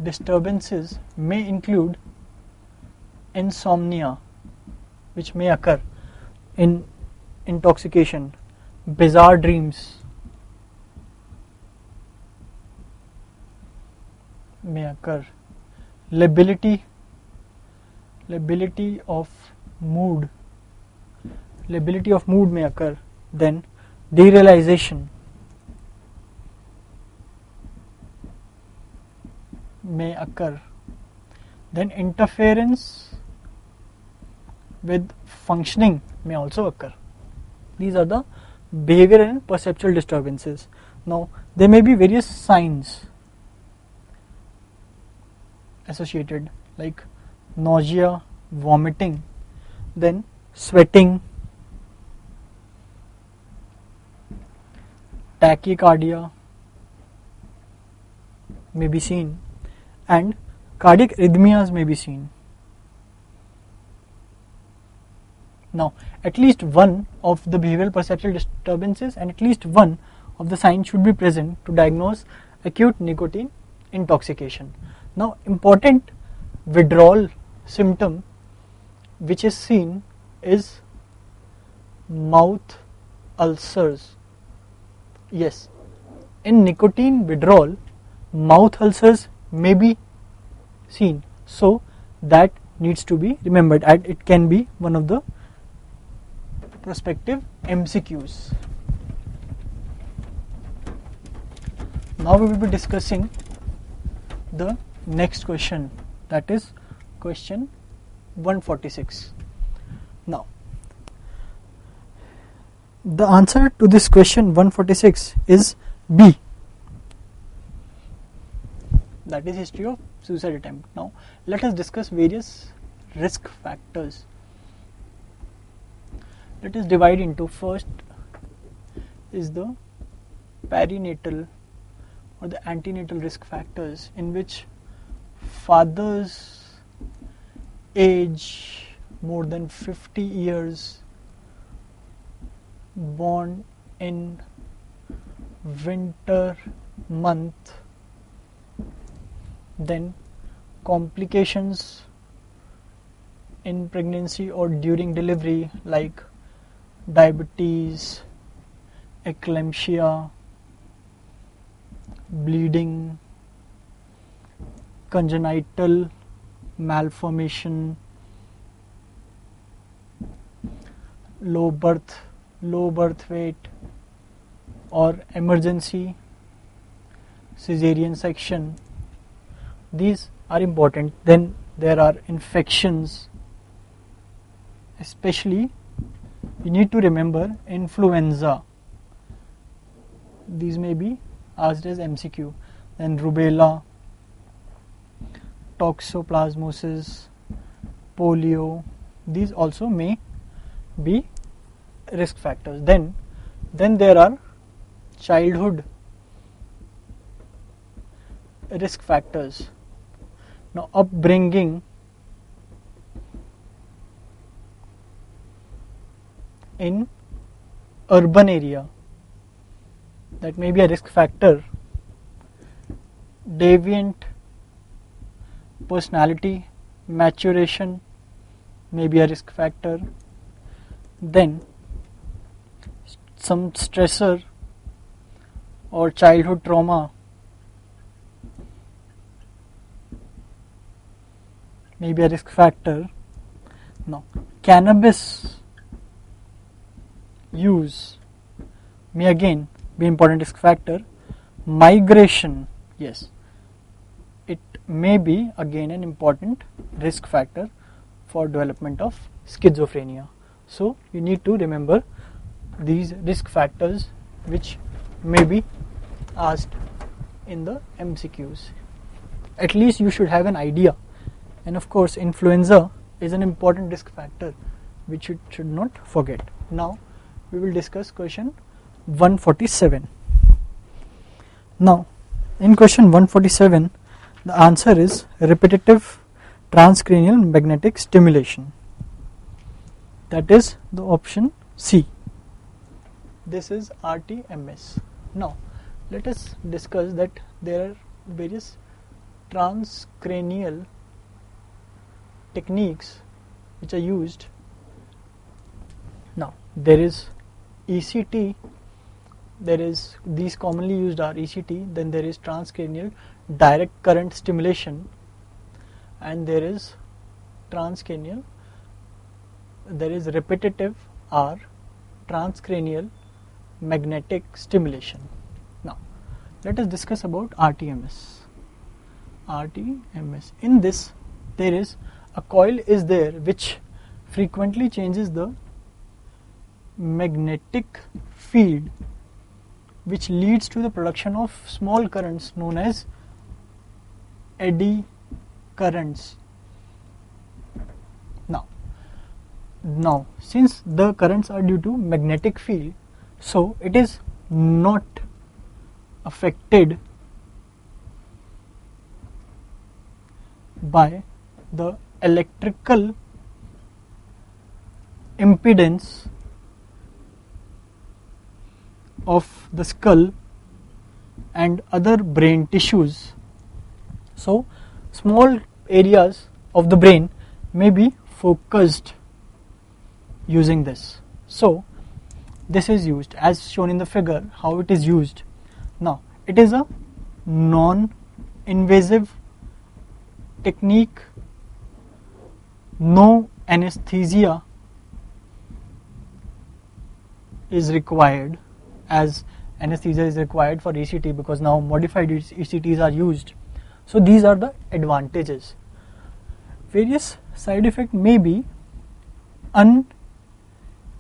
disturbances may include insomnia, which may occur in intoxication, bizarre dreams may occur, lability of mood may occur, then derealization may occur, then interference with functioning may also occur. These are the behavioral and perceptual disturbances. Now, there may be various signs associated, like nausea, vomiting, then sweating, tachycardia may be seen, and cardiac arrhythmias may be seen. Now, at least one of the behavioral perceptual disturbances and at least one of the signs should be present to diagnose acute nicotine intoxication. Now, important withdrawal symptom which is seen is mouth ulcers. Yes, in nicotine withdrawal, mouth ulcers may be seen, so that needs to be remembered, and it can be one of the prospective MCQs. Now we will be discussing the next question, that is question 146. Now, the answer to this question 146 is B, that is history of suicide attempt. Now, let us discuss various risk factors. Let us divide into, first is the perinatal or the antenatal risk factors, in which fathers age more than 50 years, born in winter month, then complications in pregnancy or during delivery like diabetes, eclampsia, bleeding, congenital malformation, low birth weight, or emergency cesarean section. These are important. Then there are infections, especially you need to remember influenza. These may be asked as MCQ. Then rubella, toxoplasmosis, polio, these also may be risk factors. Then there are childhood risk factors. Now, upbringing in urban area, that may be a risk factor. Deviant personality maturation may be a risk factor. Then some stressor or childhood trauma may be a risk factor. Now, cannabis use may again be important risk factor. Migration, yes, it may be again an important risk factor for development of schizophrenia. So you need to remember these risk factors which may be asked in the MCQs. At least you should have an idea. And of course influenza is an important risk factor which you should not forget. Now we will discuss question 147. Now in question 147 the answer is repetitive transcranial magnetic stimulation. That is the option C. This is RTMS. Now let us discuss that there are various transcranial techniques which are used. Now there is ECT, there is, these commonly used are ECT, then there is transcranial direct current stimulation, and there is transcranial, there is repetitive or transcranial magnetic stimulation. Now let us discuss about RTMS. RTMS, in this there is a coil is there which frequently changes the magnetic field, which leads to the production of small currents known as eddy currents. Now since the currents are due to magnetic field, so it is not affected by the electrical impedance of the skull and other brain tissues. So small areas of the brain may be focused using this. So this is used as shown in the figure how it is used. Now it is a non-invasive technique, no anesthesia is required, as anesthesia is required for ECT because now modified ECTs are used. So these are the advantages. Various side effects may be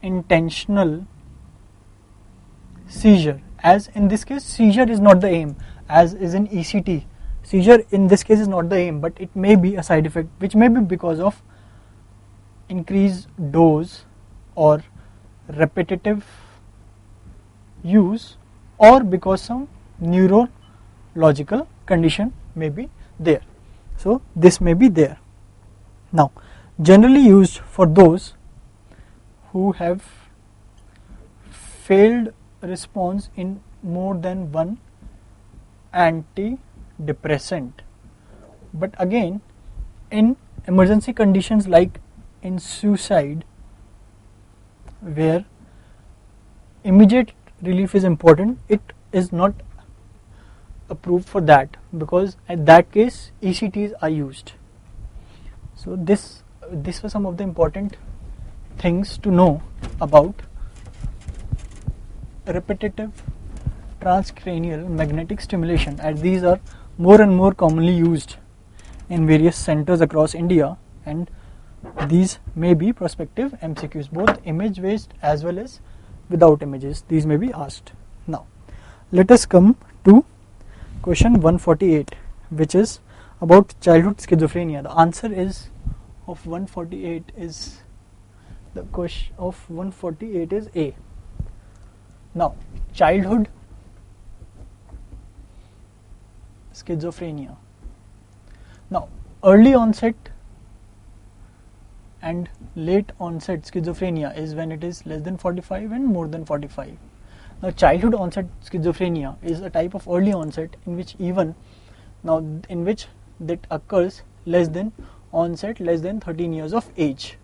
unintentional seizure, as in this case seizure is not the aim, as is in ECT. Seizure in this case is not the aim, but it may be a side effect which may be because of increased dose or repetitive use, or because some neurological condition may be there. So this may be there. Now generally used for those who have failed response in more than one antidepressant, but again in emergency conditions like in suicide, where immediate relief is important, it is not approved for that, because at that case ECTs are used. So this was some of the important things to know about repetitive transcranial magnetic stimulation, as these are more and more commonly used in various centers across India, and these may be prospective MCQs, both image based as well as without images. These may be asked. Now let us come to question 148, which is about childhood schizophrenia. The answer is of 148 is the question of 148 is A. Now childhood schizophrenia. Now early onset and late onset schizophrenia is when it is less than 45 and more than 45. Now childhood onset schizophrenia is a type of early onset in which that occurs less than 13 years of age.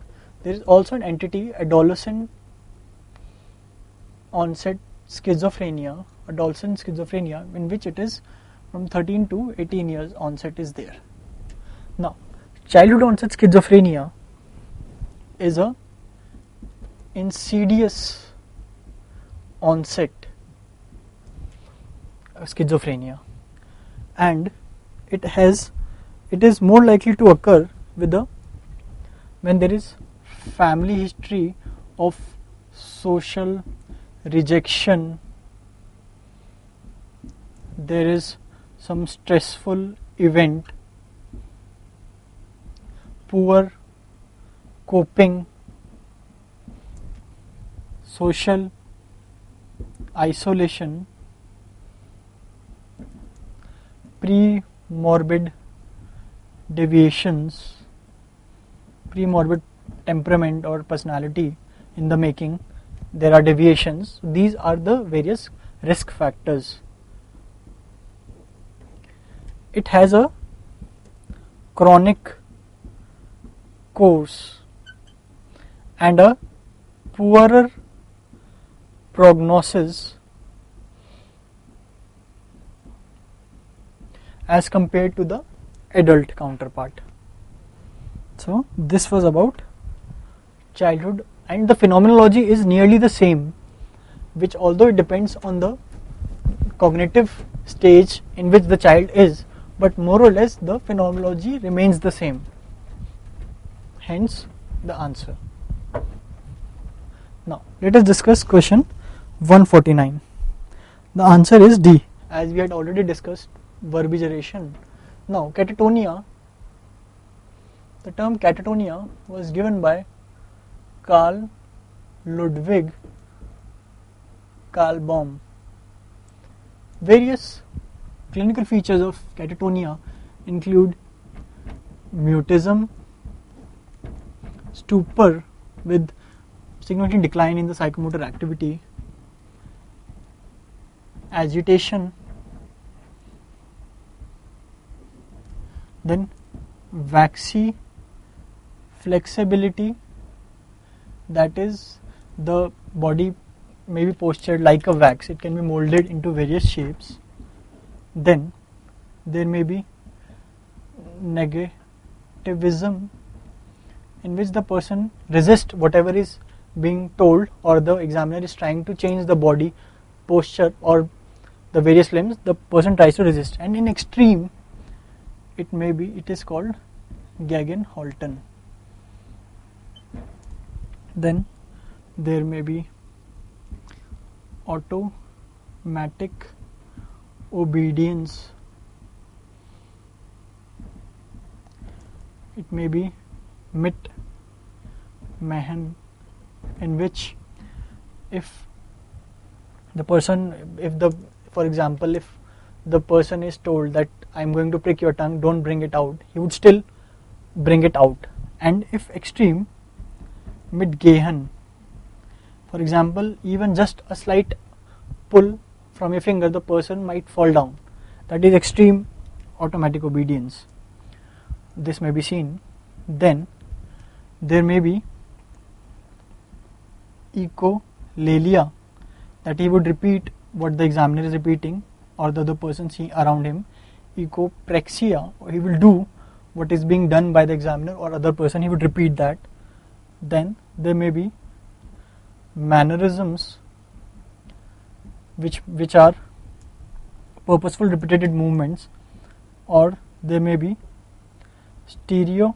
There is also an entity adolescent onset schizophrenia, in which it is from 13 to 18 years onset is there. Now childhood onset schizophrenia is a insidious onset schizophrenia, and it is more likely to occur when there is family history of social rejection, there is some stressful event, poor coping, social isolation, pre-morbid deviations, pre-morbid temperament or personality in the making, there are deviations. These are the various risk factors. It has a chronic course and a poorer prognosis as compared to the adult counterpart. So this was about childhood, and the phenomenology is nearly the same, which although it depends on the cognitive stage in which the child is, but more or less the phenomenology remains the same. Hence the answer. Now let us discuss question 149. The answer is D, as we had already discussed verbigeration. Now catatonia, the term catatonia was given by Carl Ludwig Kahlbaum. Various clinical features of catatonia include mutism, stupor with significant decline in the psychomotor activity, agitation, then waxy flexibility, that is the body may be postured like a wax, it can be molded into various shapes. Then there may be negativism, in which the person resists whatever is being told, or the examiner is trying to change the body posture or the various limbs, the person tries to resist, and in extreme it is called Gegenhalten. Then there may be automatic obedience, it may be Mitmachen, in which if the person, for example, if the person is told that I am going to prick your tongue, don't bring it out, he would still bring it out. And if extreme, Mitgehen, for example, even just a slight pull from your finger, the person might fall down, that is extreme automatic obedience. This may be seen. Then there may be echolalia, that he would repeat what the examiner is repeating or the other person seeing around him. Echopraxia, he will do what is being done by the examiner or other person, he would repeat that. Then there may be mannerisms, which are purposeful repeated movements, or there may be stereotypy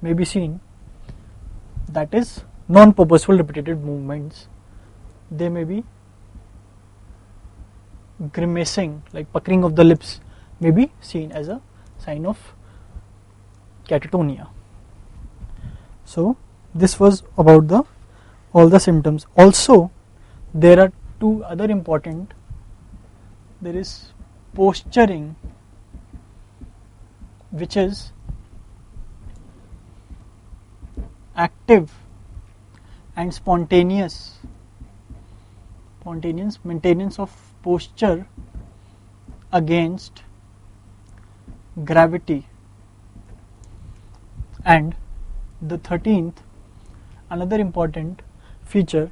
may be seen, that is non-purposeful repeated movements. There may be grimacing, like puckering of the lips, may be seen as a sign of catatonia. So this was about all the symptoms. Also there are two other important, there is posturing, which is active and spontaneous maintenance of posture against gravity. And the 13th, another important feature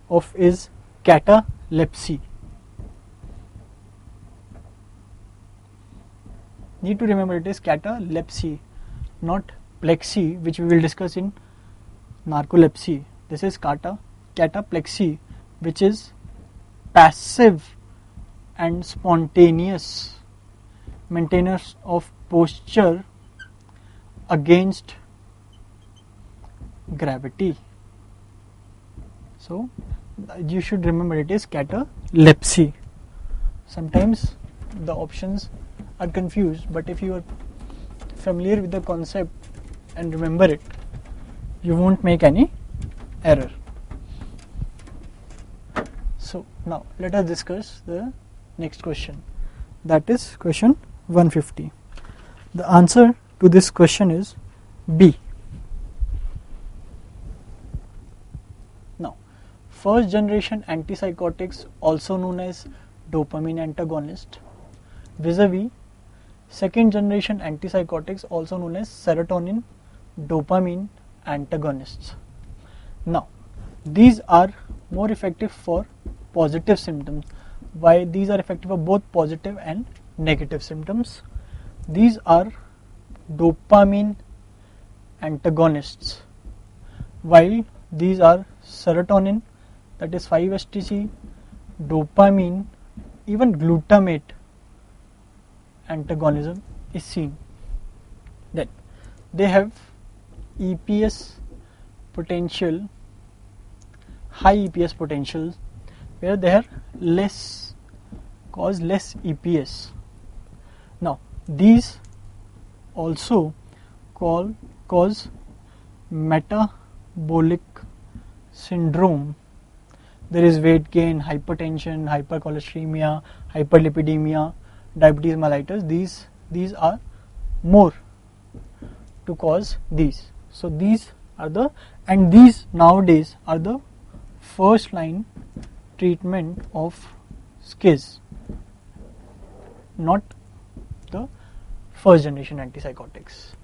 of is catalepsy. Need to remember it is catalepsy, not plexy, which we will discuss in narcolepsy. This is cataplexy, which is passive and spontaneous maintenance of posture against gravity. So you should remember it is catalepsy. Sometimes the options are confused, but if you are familiar with the concept and remember it, you won't make any error. So now let us discuss the next question, that is question 150. The answer to this question is B. Now, first generation antipsychotics, also known as dopamine antagonist, vis-a-vis second generation antipsychotics, also known as serotonin dopamine antagonists. Now, these are more effective for positive symptoms. Why these are effective for both positive and negative symptoms? These are dopamine antagonists, while these are serotonin, that is 5-HTC, dopamine, even glutamate antagonism is seen. Then they have EPS potential, high EPS potential, where they are cause less EPS. Now these also cause metabolic syndrome. There is weight gain, hypertension, hypercholesteremia, hyperlipidemia, diabetes mellitus. These are more to cause these. So these are these nowadays are the first line treatment of schiz, not the first generation antipsychotics.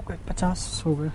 कोई 50 हो गए.